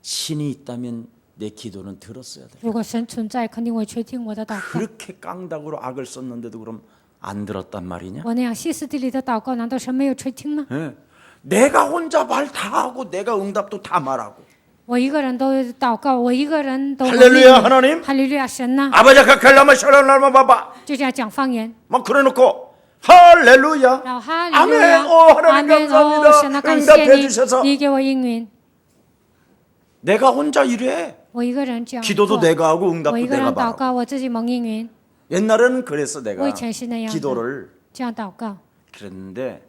신이 있다면 내 기도는 들었어야 돼. 如果神存在，肯定会垂听我的祷告。 그렇게 깡다구로 악을 썼는데도 그럼 안 들었단 말이냐? 我那样歇斯底里的祷告，难道神没有垂听吗？ 예. 내가 혼자 말 다 하고 내가 응답도 다 말하고 我一个人都祷告，我一个人都 할렐루야 하나님 哈利路亚，神呢 아버지 카칼라마 샤랄라마 바바 就这样讲方言， 막 그래놓고 할렐루야 然后哈利路亚， 아멘 오 阿 하나님 门哦，神 감사합니다 啊，感谢 응답해 你， 주셔서 你给我应允。 내가 혼자 이래 我一个人这样 기도도 做， 내가 하고 我 응답도 一个 내가 人祷 말하고 告，我自己蒙应允。 옛날에는 그래서 我 내가 以前是那样的， 기도를 这样祷告。 그랬는데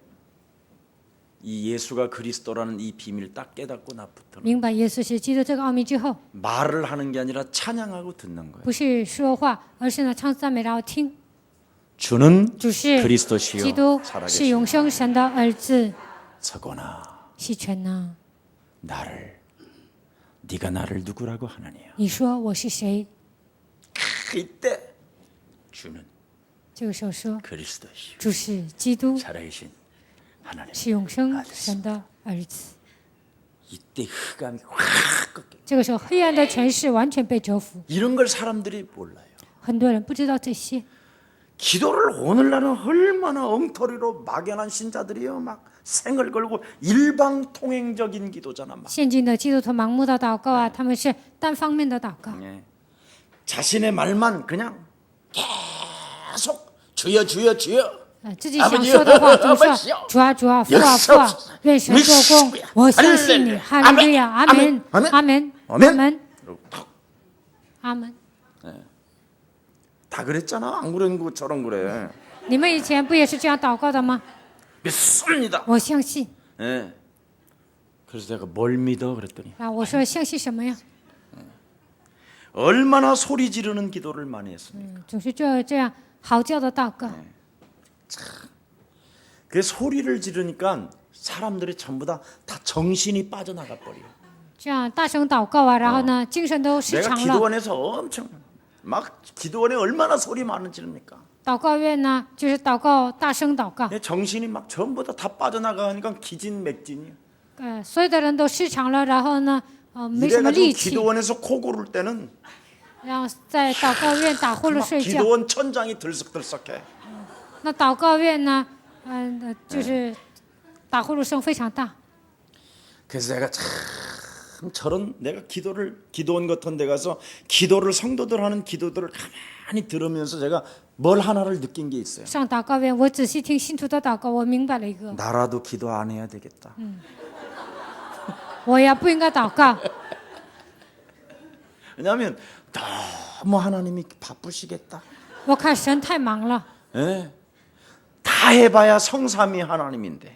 이 예수가 그리스도라는 이 비밀 딱 깨닫고 나부터는 明白耶稣是基督这个奥秘之后， 말을 하는 게 아니라 찬양하고 듣는 거예요. 不是说话，而是呢唱赞美，然后听。 주는 主是 그리스도시요 基督，是 살아계신 永生神的儿子。 서거나 西泉呢？ 나를 네가 나를 누구라고 하느냐 你说我是谁？ 이때 주는 这个时候说， 그리스도시요 主是基督， 살아계신 하나님 是永生神的儿子。 이때 흑암이 확 꺾여 这个时候，黑暗的权势完全被折服。 이런 걸 사람들이 몰라요 很多人不知道这些。 기도를 오늘날은 얼마나 엉터리로 막연한 신자들이요 막 생을 걸고 일방통행적인 기도잖아 막 现今的基督徒盲目的祷告啊，他们是单方面的祷告， 예. 자신의 말만 그냥 계속 주여 주여 주여 自己想说的话就说主啊主啊父啊父啊，愿神做工，我相信你，哈利路亚，阿门，阿门，阿门，阿门。 다 그랬잖아 안 그런 것처럼 그래 你们以前不也是这样祷告的吗？ 믿습니다 我相信。 예. 그래서 내가 뭘 믿어 그랬더니 啊，我说相信什么呀？ 얼마나 소리 지르는 기도를 많이 했습니까 总是这样嚎叫的祷告。그 소리를 지르니까 사람들이 전부 다 정신이 빠져나가 버려요. 这样大声祷告啊，然后呢，精神都失 내가 常了。 기도원에서 엄청 막 기도원에 얼마나 소리 많은 지릅니까? 祷告院呢，就是祷告，大声祷告， 정신이 막 전부 다 빠져나가니까 기진맥진이에요. 所有的人都失常了，然后呢，没什么 이래가지고 力气， 기도원에서 코 고를 때는 然后在祷告院打呼噜 막 睡觉。 기도원 천장이 들썩들썩해. 那祷告院呢，就是打呼噜声非常大。 그래서 내가 참 저런 내가 기도원 같은 데 가서 기도를 성도들 하는 기도들을 가만히 들으면서 제가 뭘 하나를 느낀 게 있어요. 上祷告院，我仔细听信徒的祷告，我明白了一个， 나라도 기도 안 해야 되겠다. 我呀不应该祷告， 왜냐하면 너무 하나님이 바쁘시겠다. 我看神太忙了。 예? 다 해봐야 성삼위 하나님인데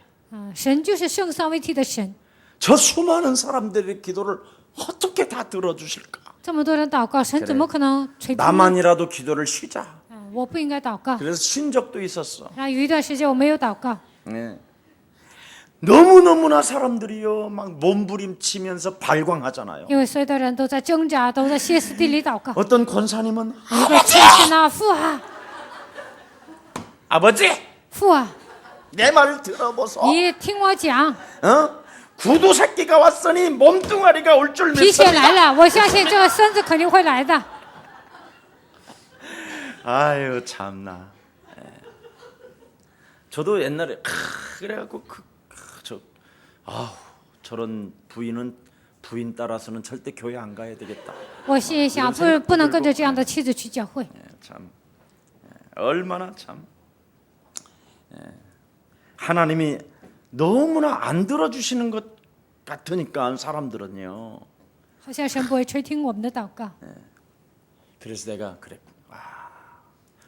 神就是圣三位一体的神， 저 수많은 사람들의 기도를 어떻게 다 들어주실까? 这么多人祷告，神怎么可能垂听呢？ 나만이라도 기도를 쉬자. 我不应该祷告。 그래서 쉰 적도 있었어. 然后有一段时间我没有祷告， 예. 너무너무나 사람들이요 막 몸부림치면서 발광하잖아요. 因为所有的人都在挣扎，都在歇斯底里祷告。 어떤 권사님은 有一个亲戚呢，父啊， 아버지 父啊， 내 말을 들어보소. 你听我讲， 구두 새끼가 왔으니 몸뚱아리가 올 줄 皮鞋来 믿습니다. 了，我相信这个孙子肯定会来的。 아유 참나. 예. 저도 옛날에 그래갖고 저런 부인 따라서는 절대 교회 안 가야 되겠다. 我心里想，不能跟着这样的妻子去教会。 예, 참 얼마나 참 하나님이 너무나 안 들어주시는 것 같으니까 사람들은요. 好像神不会垂听我们的祷告。 그래서 내가 그랬고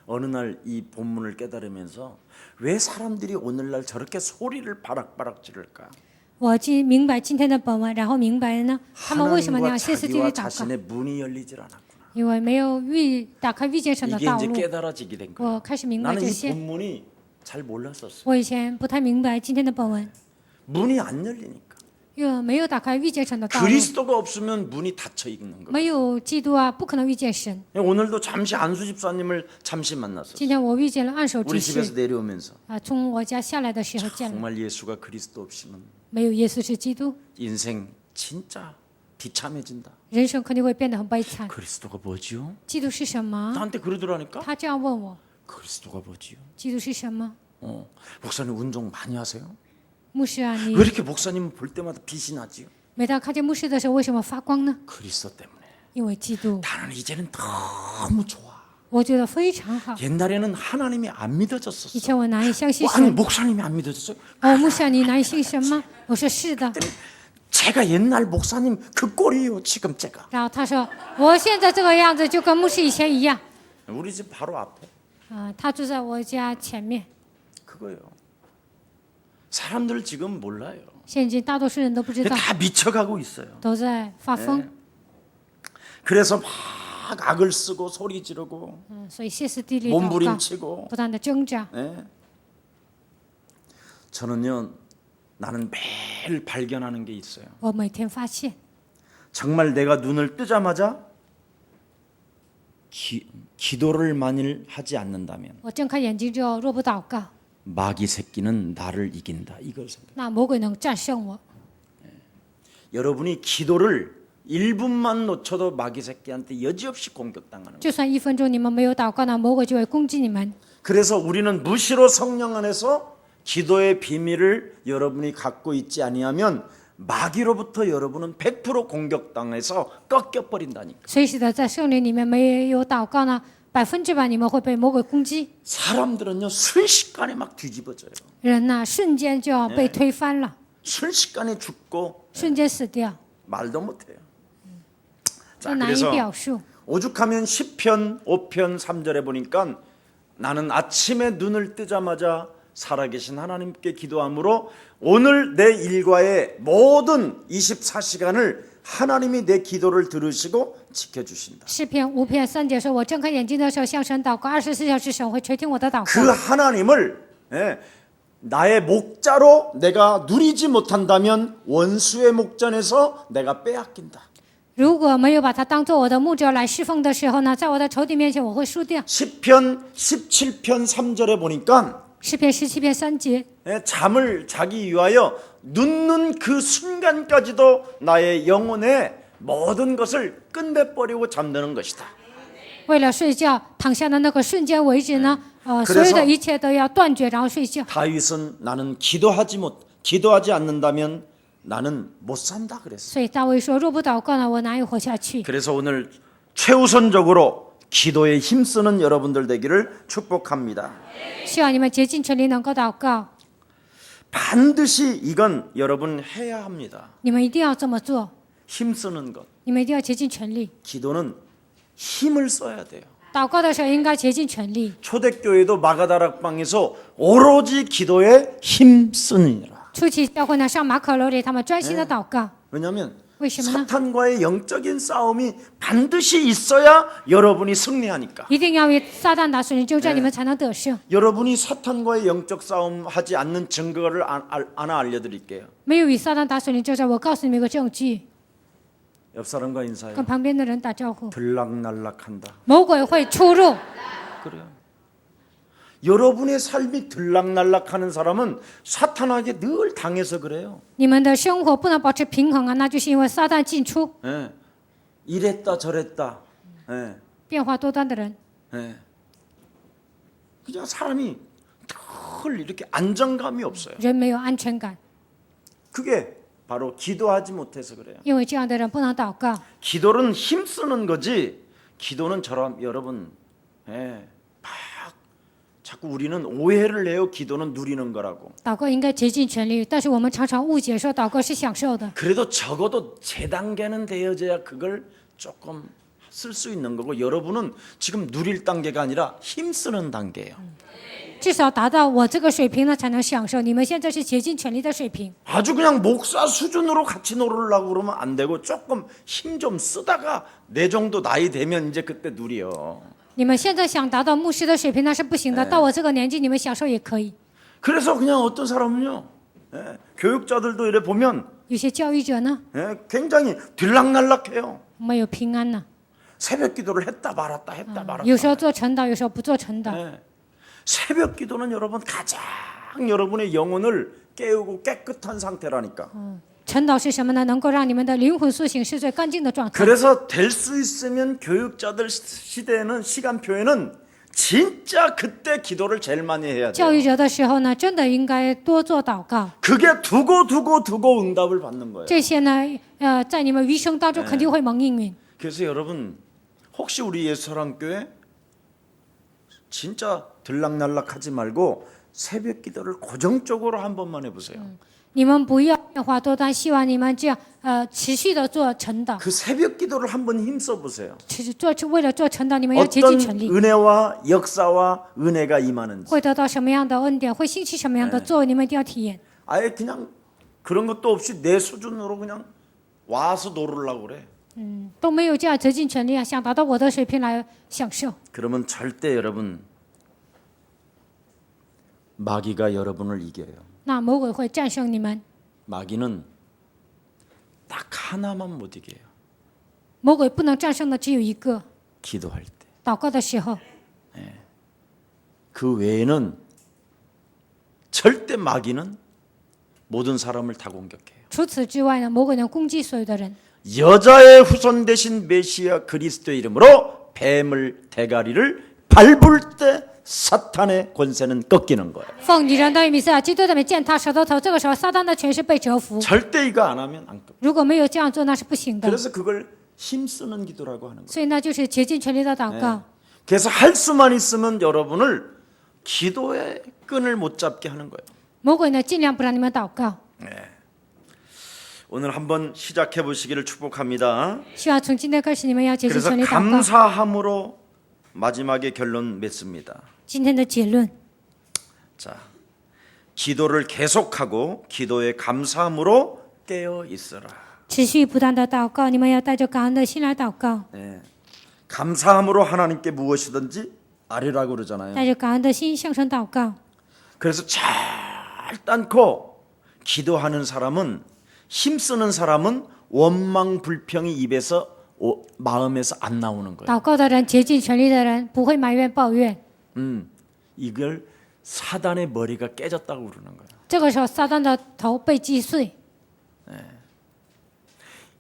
어느 날 이 본문을 깨달으면서 왜 사람들이 오늘날 저렇게 소리를 바락바락 지를까? 我明白今天的本文，然后明白呢，他们为什么那 하나님과 样歇斯底里 자기와 祷告， 자신의 문이 열리질 않았구나. 因为没有打开遇见神的 이게 道 이제 路。 깨달아지게 된 거야. 我开始明白 나는 这 이 些。 본문이 잘 몰랐었어. 我以前不太明白今天的本文， 문이 안 열리니까. 因为没有打开遇见神的道路， 그리스도가 없으면 문이 닫혀 있는 거야. 没有基督啊，不可能遇见神。 오늘도 잠시 안수 집사님을 잠시 만났어. 今天我遇见了按手 우리 执 집에서 事 내려오면서 啊，从我家下来的时候见了， 정말 예수가 그리스도 없이는 没有耶稣是基督， 인생 진짜 비참해진다. 人生肯定会变得很悲惨。 그리스도가 뭐지요? 基督是什么？ 나한테 그러더라니까. 他这样问我， 그리스도가 뭐지요? 基督是什么？ 목사님 운동 많이 하세요? 牧师啊，你 왜 이렇게 목사님 볼 때마다 빛이 나지요? 每当看见牧师的时候，为什么发光呢？ 그리스도 때문에. 因为基督， 나는 이제는 너무 좋아. 我觉得非常好。 옛날에는 하나님이 안 믿어졌었어. 以前我难以相信 아니 神， 목사님이 안 믿어졌어요? 牧师啊，你难以信神吗？我说是的。 제가 옛날 목사님 그 꼴이에요 지금 제가. 然后他说，我现在这个样子就跟牧师以前一样。 우리 집 바로 앞에 他住在我家前面。 그거예요. 사람들 지금 몰라요. 现今大多数人都不知道， 다 미쳐가고 있어요. 都在发疯， 그래서 막 악을 쓰고 소리 지르고 所以歇斯底里祷告， 몸부림치고. 不断的挣扎。 예. 저는요 나는 매일 발견하는 게 있어요. 我每天发现， 정말 내가 눈을 뜨자마자 기도를 만일 하지 않는다면 我睁开眼睛之后，若不祷告， 마귀 새끼는 나를 이긴다. 이걸 생각. 那魔鬼能战胜我。 여러분이 기도를 1분만 놓쳐도 마귀 새끼한테 여지없이 공격당하는 거예요. 就算1分钟你们没有祷告，那魔鬼就会攻击你们。 그래서 우리는 무시로 성령 안에서 기도의 비밀을 여러분이 갖고 있지 아니하면 마귀로부터 여러분은 100% 공격당해서 꺾여버린다니까. 随时的在圣灵里面没有祷告呢，100%你们会被魔鬼攻击。 사람들은요 순식간에 막 뒤집어져요. 人呢，瞬间就要被推翻了， 순식간에 죽고 瞬间死掉， 말도 못해요. 这 자, 难以 그래서 表述。 오죽하면 10편 5편 3절에 보니까 나는 아침에 눈을 뜨자마자 살아계신 하나님께 기도함으로 오늘 내 일과의 모든 24시간을 하나님이 내 기도를 들으시고 지켜주신다. 诗篇5篇3节说：“我睁开眼睛的时候向神祷告，24小时神会垂听我的祷 그 告。 하나님을 나의 목자로 내가 누리지 못한다면 원수의 목전에서 내가 빼앗긴다. 如果没有把它当做我的牧者来侍奉的时候呢，在我的仇敌面前我会输掉。 시편 17편 3절에 보니까 诗篇17篇3节， 잠을 자기 위하여 눕는 그 순간까지도 나의 영혼의 모든 것을 끝내버리고 잠드는 것이다. 为了睡觉躺下的那个瞬间为止呢，그래서 所有的一切都要断绝，然后睡觉。 다윗은 나는 기도하지 않는다면 나는 못 산다 그랬어. 所以大卫说：“若不祷告呢，我哪有活下去？” 그래서 오늘 최우선적으로 기도에 힘쓰는 여러분들 되기를 축복합니다. 希望你们竭尽全力能够祷告， 반드시 이건 여러분 해야 합니다. 你们一定要这么做， 힘쓰는 것. 你们一定要竭尽全力。 기도는 힘을 써야 돼요. 祷告的时候应该竭尽全力。 초대교회도 마가다락방에서 오로지 기도에 힘쓰느니라. 初期教会呢，上马可楼里，他们专心的祷告。 왜냐하면 为什么呢？ 사탄과의 영적인 싸움이 반드시 있어야 여러분이 승리하니까. 一定要与撒旦打属灵交战，你们才能得胜。 여러분이 사탄과의 영적 싸움 하지 않는 증거를 하나 알려드릴게요. 没有与撒旦打属灵交战，我告诉你们一个证据， 옆 사람과 인사해요. 跟旁边的人打招呼。 들락날락한다. 魔鬼会出入， 그래요. 여러분의 삶이 들락날락하는 사람은 사탄에게 늘 당해서 그래요. 你们的生活不能保持平衡啊，那就是因为撒旦进出， 예. 이랬다 저랬다. 예. 变化多端的人， 예. 그냥 사람이 늘 이렇게 안정감이 없어요. 人没有安全感， 그게 바로 기도하지 못해서 그래요. 因为这样的人不能祷告。 기도는 힘쓰는 거지. 기도는 저런 여러분, 막 자꾸 우리는 오해를 해요. 기도는 누리는 거라고. 祷告应该竭尽全力，但是我们常常误解说祷告是享受的。 그래도 적어도 제 단계는 되어져야 그걸 조금 쓸 수 있는 거고 여러분은 지금 누릴 단계가 아니라 힘쓰는 단계예요. 至少达到我这个水平呢，才能享受。你们现在是竭尽全力的水平， 아주 그냥 목사 수준으로 같이 놀으려고 그러면 안 되고 조금 힘 좀 쓰다가 내 정도 나이 되면 이제 그때 누려. 你们现在想达到牧师的水平那是不行的。到我这个年纪，你们享受也可以。 그래서 그냥 어떤 사람은요, 교육자들도 이래 보면 有些教育者呢， 굉장히 들락날락해요. 没有平安呢， 새벽 기도를 했다 말았다 했다 말았다. 有时候做晨祷，有时候不做晨祷。 새벽 기도는 여러분 가장 여러분의 영혼을 깨우고 깨끗한 상태라니까. 晨祷是什么呢？能够让你们的灵魂苏醒，是最干净的状态。 그래서 될 수 있으면 교육자들 시대에는 시간표에는 진짜 그때 기도를 제일 많이 해야 教 돼요. 育者的时候呢，真的应该多做祷告。 그게 두고 응답을 받는 거예요. 这些呢，在你们余生当中肯定会蒙应允。 그래서 여러분 혹시 우리 예수사랑교회 진짜 들락날락하지 말고 새벽 기도를 고정적으로 한 번만 해보세요. 你们不要变化多端，希望你们这样持续的做晨祷， 그 새벽 기도를 한번 힘써 보세요. 为了做晨祷，你们要竭尽 어떤 全力。 은혜와 역사와 은혜가 임하는지. 会得到什么样的恩典，会兴起什么样的作为，你们一定要体验。 아예 그냥 그런 것도 없이 내 수준으로 그냥 와서 놀으려고 그래. 都没有这样竭尽全力啊，想达到我的水平来享受， 그러면 절대 여러분 마귀가 여러분을 이겨요. 那魔鬼会战胜你们。 마귀는 딱 하나만 못 이겨요. 魔鬼不能战胜的只有一个， 기도할 때. 祷告的时候。 그 외에는 절대 마귀는 모든 사람을 다 공격해요. 除此之外呢，魔鬼能攻击所有的人。 여자의 후손 대신 메시아 그리스도의 이름으로 뱀을 대가리를 밟을 때 사탄의 권세는 꺾이는 거예요. 奉女人的米色，基督的名践踏舌头头，这个时候撒旦的权势被折服。 절대 이거 안 하면 안 꺾여. 如果没有这样做，那是不行的。 그래서 그걸 힘쓰는 기도라고 하는 거예요. 所以呢，就是竭尽全力的祷告。 그래서 할 수만 있으면 여러분을 기도의 끈을 못 잡게 하는 거예요. 魔鬼呢，尽量不让你们祷告。 오늘 한번 시작해 보시기를 축복합니다. 希望从今天开始，你们要竭尽 그래서 全力祷告。 감사함으로 마지막에 결론 맺습니다. 今天的结论， 자, 기도를 계속하고 기도에 감사함으로 깨어 있어라. 持续不断的祷告，你们要带着感恩的心来祷告， 감사함으로 하나님께 무엇이든지 아뢰라고 그러잖아요. 带着感恩的心向神祷告。 그래서 결단코 기도하는 사람은, 힘쓰는 사람은 원망 불평이 입에서 마음에서 안 나오는 거예요. 祷告的人，竭尽全力的人，不会埋怨抱怨。 이걸 사단의 머리가 깨졌다고 그러는 거예요. 这个时候，撒旦的头被击碎。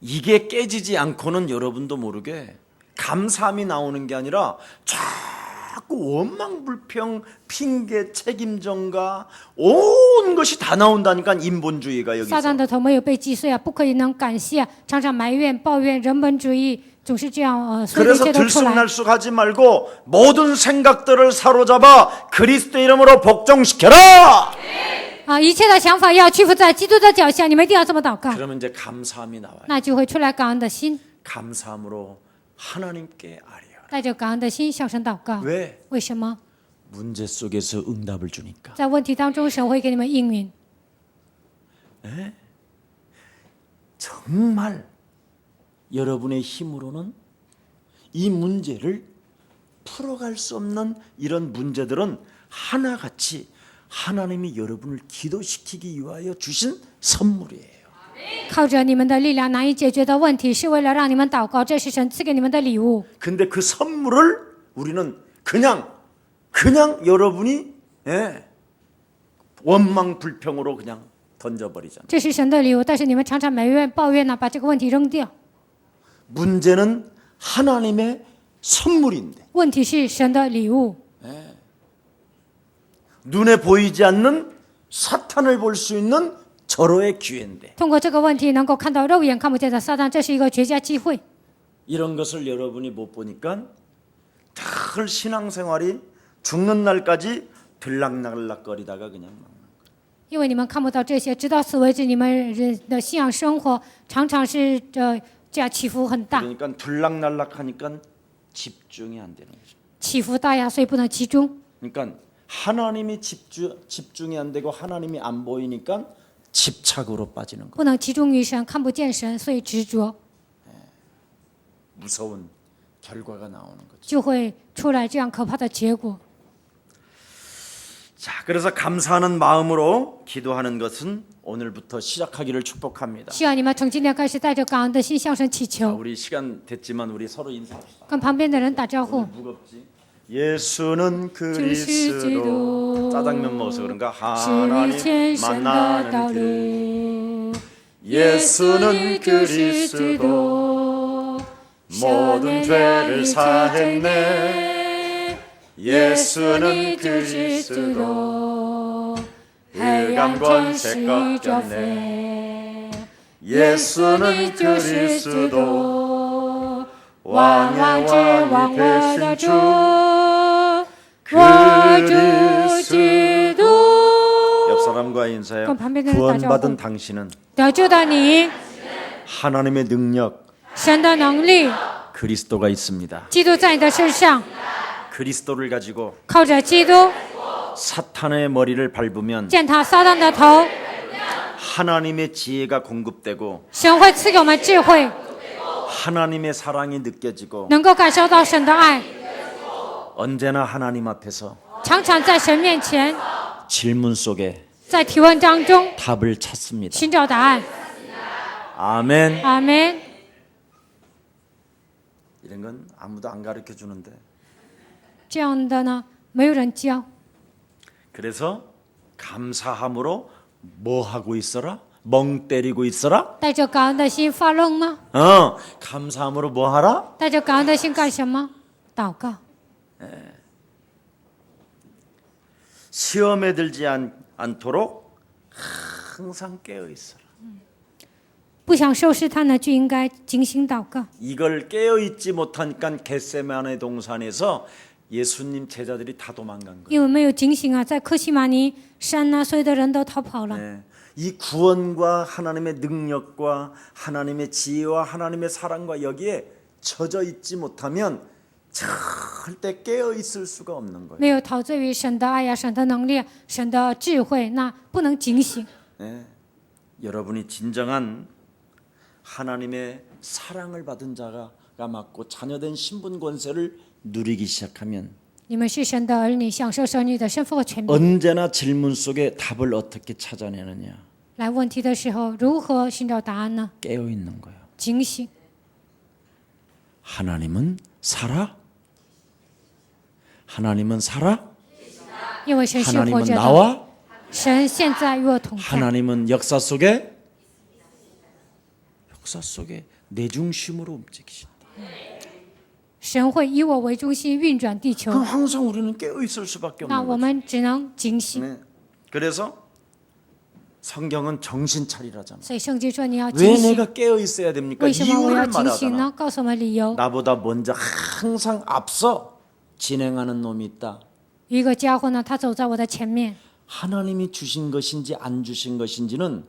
이게 깨지지 않고는 여러분도 모르게 감사함이 나오는 게 아니라 자꾸 원망 불평, 핑계, 책임전가 온 것이 다 나온다니까. 인본주의가 撒 여기서. 旦的头没有被击碎啊，不可以能感谢，常常埋怨、抱怨，人本主义总是这样，所有的一 그래서 切都出来。 들쑥날쑥하지 말고 모든 생각들을 사로잡아 그리스도 이름으로 복종시켜라. 啊，一切的想法要屈服在基督的脚下，你们一定要这么祷告， 그러면 이제 감사함이 나와요. 那就会出来感恩的心， 감사함으로 하나님께 아뢰어라. 带着感恩的心向神祷告。 왜? 为什么？ 문제 속에서 응답을 주니까. 在问题当中，神会给你们应允。 정말 여러분의 힘으로는 이 문제를 풀어갈 수 없는 이런 문제들은 하나같이 하나님이 여러분을 기도시키기 위하여 주신 선물이에요. 靠着你们的力量难以解决的问题，是为了让你们祷告，这是神赐给你们的礼物。 근데 그 선물을 우리는 그냥 여러분이 원망 불평으로 그냥 던져버리잖아요. 这是神的礼物，但是你们常常埋怨、抱怨呢，把这个问题扔掉。 문제는 하나님의 선물인데 问题是神的礼物， 눈에 보이지 않는 사탄을 볼 수 있는 절호의 기회인데 通过这个问题能够看到肉眼看不见的撒旦，这是一个绝佳机会。 이런 것을 여러분이 못 보니까 늘 신앙생활이 죽는 날까지 들락날락거리다가 그냥 因为你们看不到这些，直到死为止，你们人的信仰生活常常是这样起伏很大， 그러니까 들락날락하니까 집중이 안 되는 거죠. 起伏大呀，所以不能集中。 그러니까 하나님이 집중이 안 되고 하나님이 안 보이니까 집착으로 빠지는 거예요. 不能集中于神，看不见神，所以执着， 무서운 결과가 나오는 거죠. 就会出来这样可怕的结果。 자, 그래서 감사하는 마음으로 기도하는 것은 오늘부터 시작하기를 축복합니다. 希望你们从今天开始带着感恩的心向神祈 자, 求， 우리 시간 됐지만 우리 서로 인사합시다. 跟旁边的人打招呼。 무겁지? 예수는 그리스도 그리스도. 짜장면 먹어서 그런가? 是 하나님 天神的道 만나는 길. 路， 예수는 就是基 그리스도. 督， 모든 죄를 사했네. 예수는 그리스도. 흑암 권세 꺾였네. 예수는 그리스도. 왕의 왕이 되신 주. 그리스도. 옆 사람과 인사해. 그럼 반면에 구원받은 따져보고. 당신은 得救的你， 하나님의 능력 神的能力， 그리스도가 있습니다. 基督在你的身上， 그리스도를 가지고 靠着基督 사탄의 머리를 밟으면 践踏撒旦的头， 하나님의 지혜가 공급되고 神会赐给我们智慧， 하나님의 사랑이 느껴지고 能够感受到神的爱， 언제나 하나님 앞에서 常常在神面前， 질문 속에 在提问当中 답을 찾습니다. 寻找答案。 아멘. 阿门。 이런 건 아무도 안 가르쳐 주는데. 这样的呢，没有人教， 그래서 감사함으로 뭐 하고 있어라? 멍 때리고 있어라? 带着感恩的心发愣吗？ 감사함으로 뭐 하라? 带着感恩的心干什么？祷告。 시험에 들지 않도록 항상 깨어 있어라. 不想受试探呢，就应该警醒祷告。 이걸 깨어 있지 못하니까 겟세마네 동산에서 예수님 제자들이 다 도망간 거예요. 因为没有警醒啊，在克西马尼山呢，所有的人都逃跑了。 네. 이 구원과 하나님의 능력과 하나님의 지혜와 하나님의 사랑과 여기에 젖어 있지 못하면 절대 깨어 있을 수가 없는 거예요. 没有陶醉于神的爱呀、神的能力、神的智慧，那不能警醒。 네. 여러분이 진정한 하나님의 사랑을 받은 자가 맞고 자녀된 신분 권세를 누리기 시작하면 你们是神的儿女，享受神女的身份和权柄。 언제나 질문 속에 답을 어떻게 찾아내느냐? 来问题的时候，如何寻找答案呢？ 깨어 있는 거예요. 警醒。 하나님은 살아? 하나님은 살아? 因为神是活 하나님은 着的， 나와? 神现在与我同在。 하나님은 역사 속에 내 중심으로 움직이신다. 神会以我为中心运转地球 그럼 ， 항상 우리는 깨어 있을 수밖에 那 없는 我 거죠. 们只能警醒。 네. 그래서 성경은 정신 차리라잖아. 所以圣经说你要 왜 警醒。 내가 깨어 있어야 됩니까? 为什么我要 이유를 警醒 말하잖아. 呢？告诉我们理由。 나보다 먼저 항상 앞서 진행하는 놈이 있다. 有一个家伙呢，他走在我的前面。 하나님이 주신 것인지 안 주신 것인지는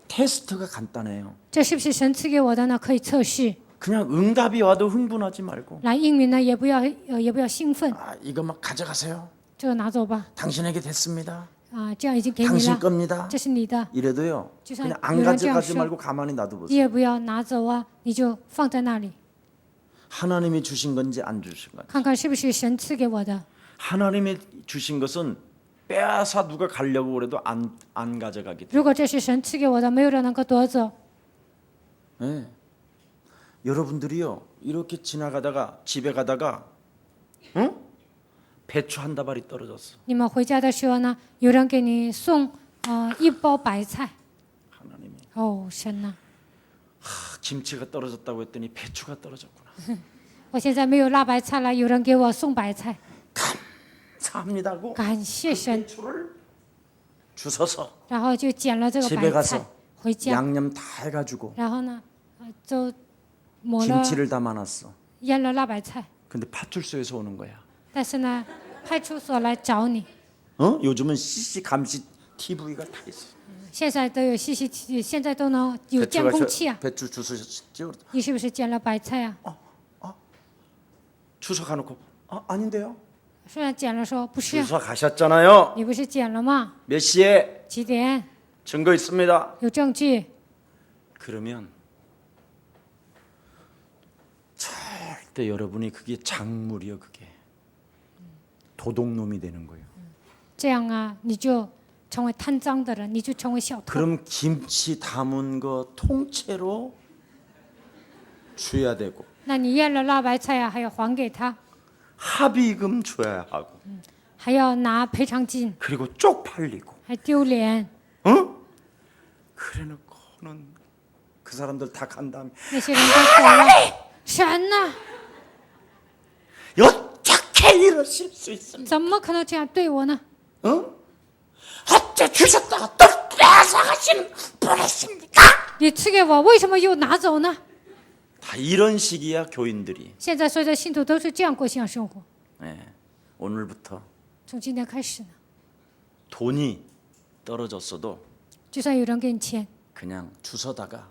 테스트가 간단해요. 这是不是神赐给我的呢？可以测试。 그냥 응답이 와도 흥분하지 말고 来应允呢，也不要兴奋， 아, 이거 막 가져가세요. 这个拿走吧。 당신에게 됐습니다. 啊，这样已经给你 당신 了， 겁니다. 这是你的， 이래도요. 주선, 그냥 안 이런 가져가지 장소. 말고 가만히 你 놔둬보세요. 也不要拿走啊，你就放在那里， 하나님이 주신 건지 안 주신 건지. 看看是不是神赐给我的。 하나님이 주신 것은 빼앗아 누가 가려고 그래도 안 가져가기 때문에. 如果这是神赐给我的，没有人能够夺走。 네. 여러분들이요 이렇게 지나가다가 집에 가다가 응? 배추 한 다발이 떨어졌어. 你们回家的时候呢，有人给你送一包白菜。 하나님이 哦，神呐， 김치가 떨어졌다고 했더니 배추가 떨어졌구나. 我现在没有辣白菜了，有人给我送白菜， 감사합니다고 感谢神， 배추를 주워서 然后就捡了这个 집에 白菜 가서 回家， 양념 다 해가지고 然后呢，就抹了 김치를 담아놨어. 腌了辣白菜。 근데 파출소에서 오는 거야. 但是呢，派出所来找你， 어? 요즘은 CC 감시 TV가 다 있어. 现在都有CCTV，现在都能有监控器啊。 배추 주워셨죠? 你是不是捡了白菜啊？ 주워 가놓고 아닌데요? 虽然捡了说不是啊， 주워 가셨잖아요. 你不是捡了吗？ 몇 시에 几点？ 증거 있습니다. 有证据。 그러면 절대 여러분이 그게 작물이요, 그게 도둑놈이 되는 거예요. 这样啊，你就成为贪赃的人，你就成为小偷。 그럼 김치 담은 거 통째로 줘야 되고 那你验了辣白菜啊，还要还给他， 합의금 줘야 하고 还要拿赔偿金， 그리고 쪽팔리고 还丢脸。 어? 그래놓고는 그 사람들 다 간 다음에 那些人都走了，神呐， 어떻게 이러실 수 있습니까? 怎么可能这样对我呢？ 어? 어째 주셨다가 또 뺏어가시는 분이십니까? 你赐给我，为什么又拿走呢？ 다 이런 식이야 교인들이. 现在所有的信徒都是这样过信仰生活。 네, 오늘부터 从今天开始呢， 돈이 떨어졌어도 就算有人给你钱， 그냥 주워다가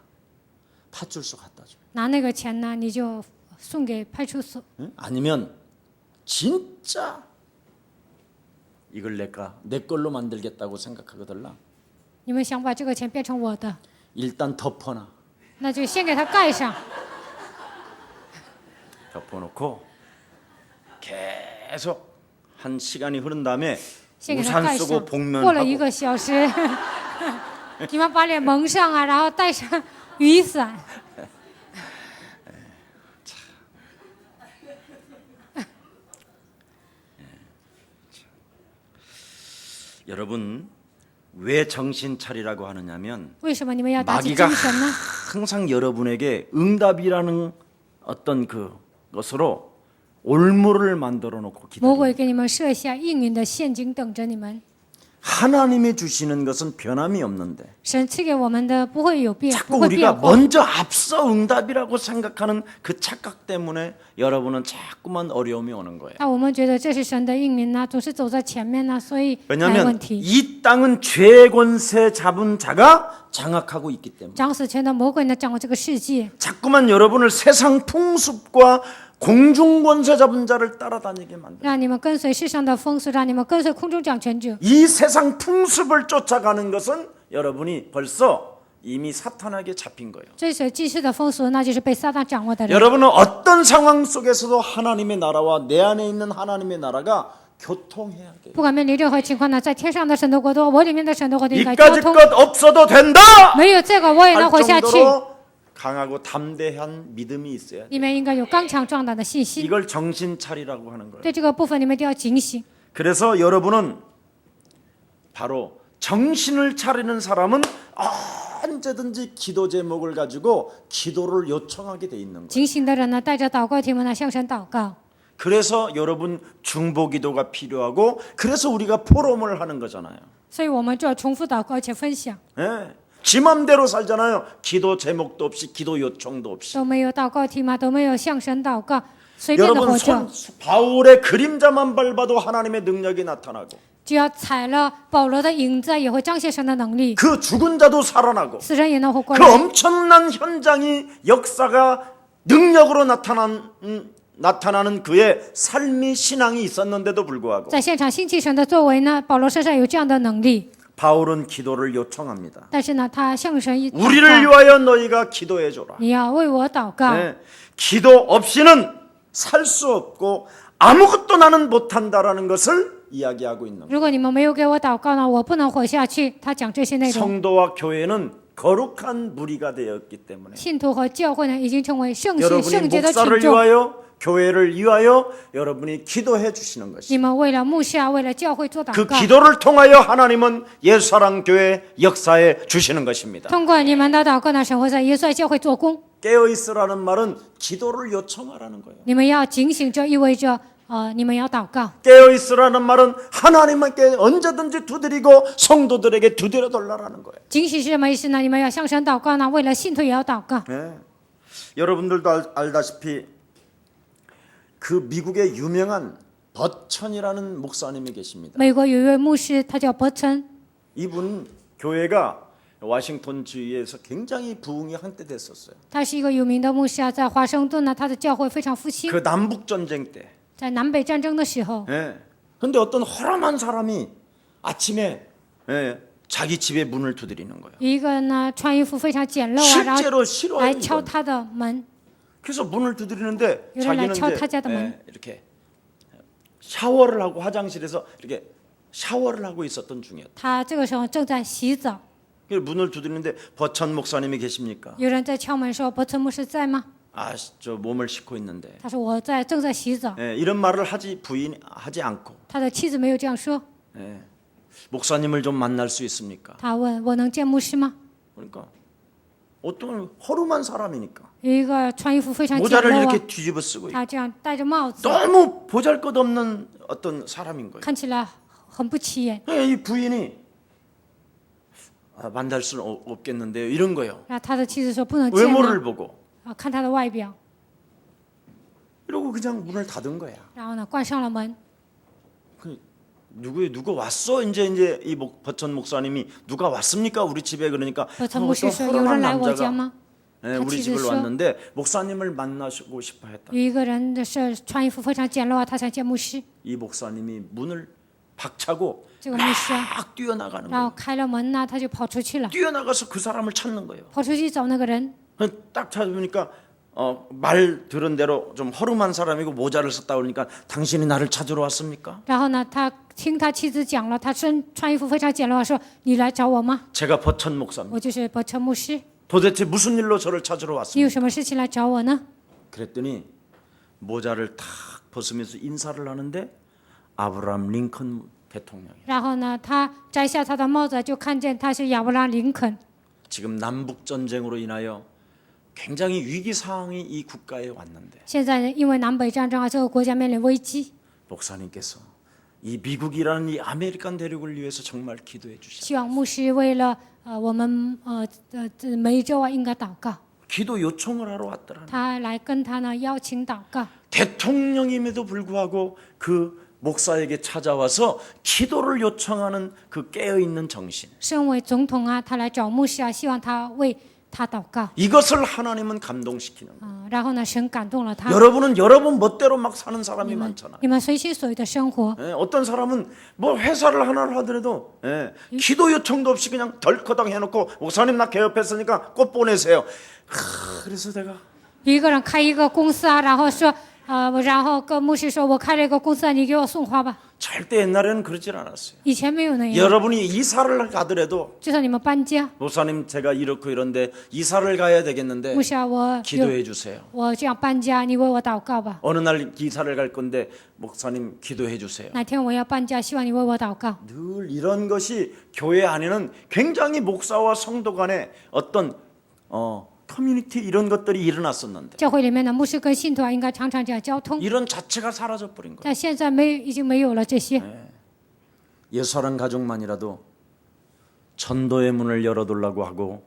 파출소 갖다 줘. 拿那个钱呢，你就送给派出所。 응? 아니면 진짜 이걸 내 걸로 만들겠다고 생각하거들라. 你们想把这个钱变成我的， 일단 덮어놔. 那就先给它盖上， 덮어놓고 계속 한 시간이 흐른 다음에 先给它 우산 盖 쓰고 上。过了 복면하고 1个小时，你们把脸蒙上啊，然后带上雨伞。 여러분 왜 정신 차리라고 하느냐면 为什么你们要打起 마귀가 精神呢？ 항상 여러분에게 응답이라는 어떤 그것으로 올무를 만들어 놓고 魔 기다려. 鬼给你们设下应允的陷阱，等着你们。 하나님이 주시는 것은 변함이 없는데 神赐给我们的不会有变， 자꾸 不会 우리가 变化。 먼저 앞서 응답이라고 생각하는 그 착각 때문에 여러분은 자꾸만 어려움이 오는 거예요. 那我们觉得这是神的应允呢，总是走在前面呢，所以来 왜냐하면 问题。 이 땅은 죄의 권세 잡은 자가 장악하고 있기 때문에 掌死权的魔鬼呢，掌握这个世界， 자꾸만 여러분을 세상 풍습과 공중 권세 잡은 자를 따라다니게 만들어요. 让你们跟随世上的风俗，让你们跟随空中掌权者。 이 세상 풍습을 쫓아가는 것은 여러분이 벌써 이미 사탄에게 잡힌 거예요. 追随祭司的风俗，那就是被撒旦掌握的人。 여러분은 어떤 상황 속에서도 하나님의 나라와 내 안에 있는 하나님의 나라가 교통해야 돼요. 不管面临任何情况呢，在天上的神的国度，我里面的神的国度应该交 이까짓 通。 것 없어도 된다 没有这个，我也 할 能活下去。 정도로 강하고 담대한 믿음이 있어야 돼요. 你们应该有刚强壮胆的信心。 이걸 정신 차리라고 하는 거예요. 对这个部分，你们一定要警醒。 그래서 여러분은 바로 정신을 차리는 사람은 언제든지 기도 제목을 가지고 기도를 요청하게 돼 있는 거예요. 警醒的人呢，带着祷告题目呢，向神祷告。 그래서 여러분 중보기도가 필요하고 그래서 우리가 포럼을 하는 거잖아요. 所以我们就要重复祷告，而且分享。 예. 지 맘대로 살잖아요. 기도 제목도 없이 기도 요청도 없이. 都没有祷告题目，都没有向神祷告，随便的 여러분 活着。 바울의 그림자만 밟아도 하나님의 능력이 나타나고 只要踩了保罗的影子，也会彰显神的能力， 그 죽은 자도 살아나고 死人也能活过 그 来。 엄청난 현장이 역사가 능력으로 나타나는 그의 삶이 신앙이 있었는데도 불구하고 在现场兴起神的作为呢，保罗身上有这样的能力， 바울은 기도를 요청합니다. 但是呢，他向神一祷 우리를 告， 위하여 너희가 기도해 줘라. 你要为我祷告。 네. 기도 없이는 살 수 없고 아무것도 나는 못한다라는 것을 이야기하고 있는 거예요. 如果你们没有给我祷告呢，我不能活下去。他讲这些内容， 성도와 교회는 거룩한 무리가 되었기 때문에 信徒和教会呢，已经成为圣性 여러분이 圣洁的群 목사를 众。 위하여 교회를 위하여 여러분이 기도해 주시는 것이 你们为了牧师啊，为了教会做祷 그 告， 기도를 통하여 하나님은 예수사랑교회 역사에 주시는 것입니다. 通过你们的祷告呢，神会在耶稣爱教会做工。 깨어 있으라는 말은 기도를 요청하라는 거예요. 你们要警醒，这意味着你们要祷告。 깨어 있으라는 말은 하나님께 언제든지 두드리고 성도들에게 두드려 달라는 거예요. 警醒是什么意思呢？你们要向神祷告呢，为了信徒也要祷告。 네. 여러분들도 알다시피 그 미국의 유명한 버천이라는 목사님이 계십니다. 美国有一位牧师，他叫伯称， 이분 교회가 워싱턴 주위에서 굉장히 부흥이 한때 됐었어요. 他是一个有名的牧师啊，在华盛顿呢，他的教会非常复兴。 그 남북 전쟁 때. 在南北战争的时候， 예. 근데 어떤 허름한 사람이 아침에 자기 집에 문을 두드리는 거예요. 一个人呢穿衣服非常简陋啊，然后 실제로 싫어요. 来敲 이건. 他的门。 그래서 문을 두드리는데 이런 날 자기는 敲타자더만. 이렇게 샤워를 하고 화장실에서 이렇게 샤워를 하고 있었던 중이었다. 他这个时候正在洗澡， 그래서 문을 두드리는데 버천 목사님이 계십니까? 有人在敲门说：“伯称牧师在吗 아, 저 몸을 씻고 있는데. ？”他说：“我正在洗澡。 이런 말을 부인이 하지 않고 他的妻子没有这样说。 목사님을 좀 만날 수 있습니까? 他问：“我能见牧师吗 그러니까 어떤 허름한 사람이니까 ？”有一个穿衣服非常简 모자를 陋啊， 이렇게 뒤집어 쓰고 있고 他这样戴着帽子， 너무 보잘것없는 어떤 사람인 거예요. 看起来很不起眼。 이 부인이 만날 수는 없겠는데요. 이런 거예요. 然后他的妻子说：“不能见 외모를 吗 보고 ？”看他的外表， 이러고 그냥 문을 닫은 거야. 然后呢关上了门。 누가 왔어? 이제 이 버천 목사님이 누가 왔습니까? 우리 집에 그러니까 伯称牧师 어떤 说：“有人 허름한 来我家 남자가 吗 우리 같이 집을 있었어? 왔는데 목사님을 만나고 싶어 했다. ？”有一个人的是穿衣服非常简陋啊，他想见牧师。 이 목사님이 문을 박차고 这个牧师啊， 막 뛰어나가는 然后 거예요. 开了门呢，他就跑出去了， 뛰어나가서 그 사람을 찾는 거예요. 跑出去找那个人。 딱 찾아보니까 말 들은 대로 좀 허름한 사람이고 모자를 썼다 그러니까 당신이 나를 찾으러 왔습니까? 然后呢，他听他妻子讲了，他穿衣服非常简陋，说：“你来找我吗？ 제가 버천 목사입니다. 我就是伯称牧师， 도대체 무슨 일로 저를 찾으러 你有 왔습니까? 什么事情来找我呢 그랬더니 모자를 탁 벗으면서 인사를 하는데 아브라함 링컨 대통령이에요. ？”然后呢，他摘下他的帽子，就看见他是亚伯拉林肯。 지금 남북 전쟁으로 인하여 굉장히 위기 상황이 이 국가에 왔는데 现在呢，因为南北战争啊，这个国家面临危机， 목사님께서 이 미국이라는 이 아메리칸 대륙을 위해서 정말 기도해 주시죠. 希望牧师为了我们梅州啊，应该祷告。 기도 요청을 하러 왔더라. 他来跟他呢邀请祷告。 대통령임에도 불구하고 그 목사에게 찾아와서 기도를 요청하는 그 깨어 있는 정신. 身为总统啊，他来找牧师啊，希望他为他祷告， 이것을 하나님은 감동시키는 거예요. 然后呢，神感动了他。 여러분은 여러분 멋대로 막 사는 사람이 많잖아요. 你们随心所欲的生活， 예, 어떤 사람은 뭐 회사를 하나를 하더라도 예, 기도 요청도 없이 그냥 덜커덕 해놓고 목사님 나 개업했으니까 꽃 보내세요. 그래서 내가 一个人开一个公司啊，然后说，然后跟牧师说，我开了一个公司啊，你给我送花吧。 절대 옛날에는 그러질 않았어요. 以前没有那样， 여러분이 이사를 가더라도 就算你们搬家， 목사님 제가 이렇고 이런데 이사를 가야 되겠는데 牧师啊，기도해 주세요. 我这样搬家，你为我祷告吧。 어느 날 이사를 갈 건데 목사님 기도해 주세요. 哪天我要搬家，希望你为我祷告。 늘 이런 것이 교회 안에는 굉장히 목사와 성도 간의 어떤 커뮤니티 이런 것들이 일어났었는데 教会里面的牧师跟信徒啊，应该常常这样交通， 이런 자체가 사라져 버린 거예요. 但现在已经没有了这些。 예수랑 가족만이라도 전도의 문을 열어둘라고 하고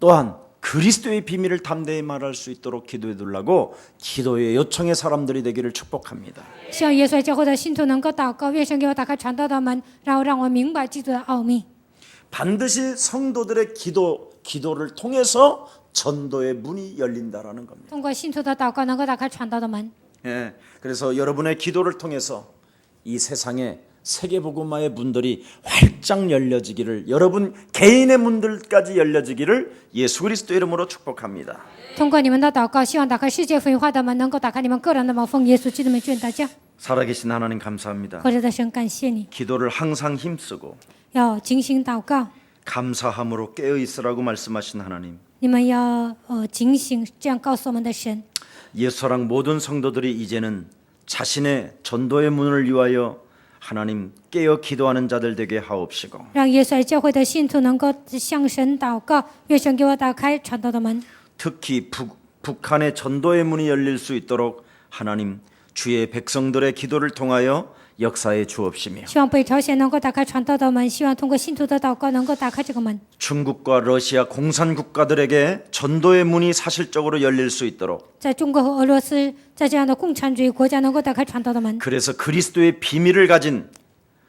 또한 그리스도의 비밀을 담대히 말할 수 있도록 기도해둘라고 기도의 요청의 사람들이 되기를 축복합니다. 希望耶稣教会的信徒能够祷告，愿神给我打开传道的门，然后让我明白基督的奥秘。 반드시 성도들의 기도를 통해서 전도의 문이 열린다라는 겁니다. 通过信徒的祷告，能够打开传道的门。 예, 그래서 여러분의 기도를 통해서 이 세상에 세계복음화의 문들이 활짝 열려지기를 여러분 개인의 문들까지 열려지기를 예수 그리스도 이름으로 축복합니다. 通过你们的祷告，希望打开世界福音化的门，能够打开你们个人的门，奉耶稣基督的名劝大家。 살아계신 하나님 감사합니다. 活着的神，感谢你， 기도를 항상 힘쓰고 要警醒祷告， 감사함으로 깨어 있으라고 말씀하신 하나님. 你们要警醒，这样告诉我们的神。 예수랑 모든 성도들이 이제는 자신의 전도의 문을 위하여 하나님 깨어 기도하는 자들 되게 하옵시고 让耶稣教会的信徒能够向神祷告，愿神给我打开传道的门。 특히 북한의 전도의 문이 열릴 수 있도록 하나님 주의 백성들의 기도를 통하여 역사해 주옵시며 希望北朝鲜能够打开传道的门，希望通过信徒的祷告能够打开这个门。 중국과 러시아 공산 국가들에게 전도의 문이 사실적으로 열릴 수 있도록 在中国和俄罗斯，在这样的共产主义国家能够打开传道的门。 그래서 그리스도의 비밀을 가진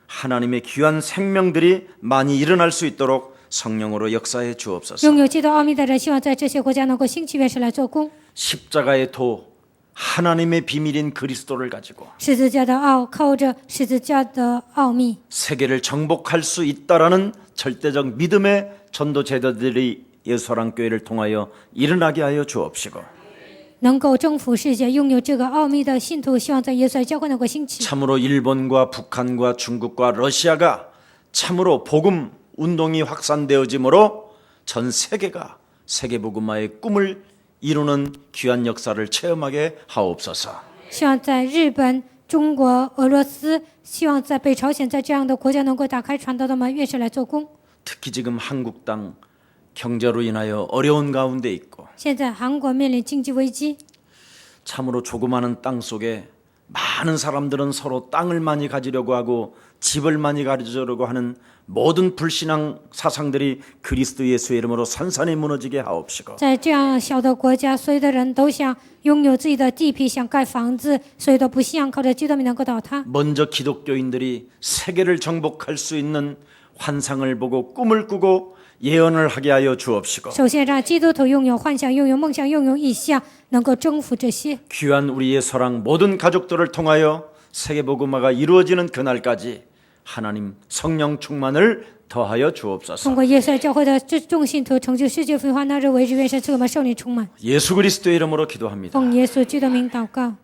하나님의 귀한 생명들이 많이 일어날 수 있도록 성령으로 역사해 주옵소서. 拥有基督奥秘的人，希望在这些国家能够兴起元神来做工。 십자가의 도 하나님의 비밀인 그리스도를 가지고 十字架的靠着十字架的奥秘， 세계를 정복할 수 있다라는 절대적 믿음의 전도 제자들이 예수랑 교회를 통하여 일어나게 하여 주옵시고 能够征服世界，拥有这个奥秘的信徒，希望在耶稣教会能够兴起。 참으로 일본과 북한과 중국과 러시아가 참으로 복음 운동이 확산되어짐으로 전 세계가 세계복음화의 꿈을 이루는 귀한 역사를 체험하게 하옵소서. 希望在日本、中国、俄罗斯，希望在北朝鲜，在这样的国家能够打开传道的门，愿神来做工。 특히 지금 한국 땅 경제로 인하여 어려운 가운데 있고 现在韩国面临经济危机， 참으로 조그마한 땅 속에 많은 사람들은 서로 땅을 많이 가지려고 하고 집을 많이 가지려고 하는 모든 불신앙 사상들이 그리스도 예수의 이름으로 산산이 무너지게 하옵시고 在这样小的国家，所有的人都想拥有自己的地皮，想盖房子，所有的不信仰靠着基督名能够倒塌。 먼저 기독교인들이 세계를 정복할 수 있는 환상을 보고 꿈을 꾸고 예언을 하게 하여 주옵시고 首先让基督徒拥有幻想、拥有梦想、拥有意象，能够征服这些。 귀한 우리의 사랑 모든 가족들을 통하여 세계복음화가 이루어지는 그날까지 하나님 성령 충만을 더하여 주옵소서. 通过耶稣教会的众信徒成就世界福音化那日为日，愿神赐我们圣灵充满。 예수 그리스도의 이름으로 기도합니다. 奉耶稣基督的名祷告。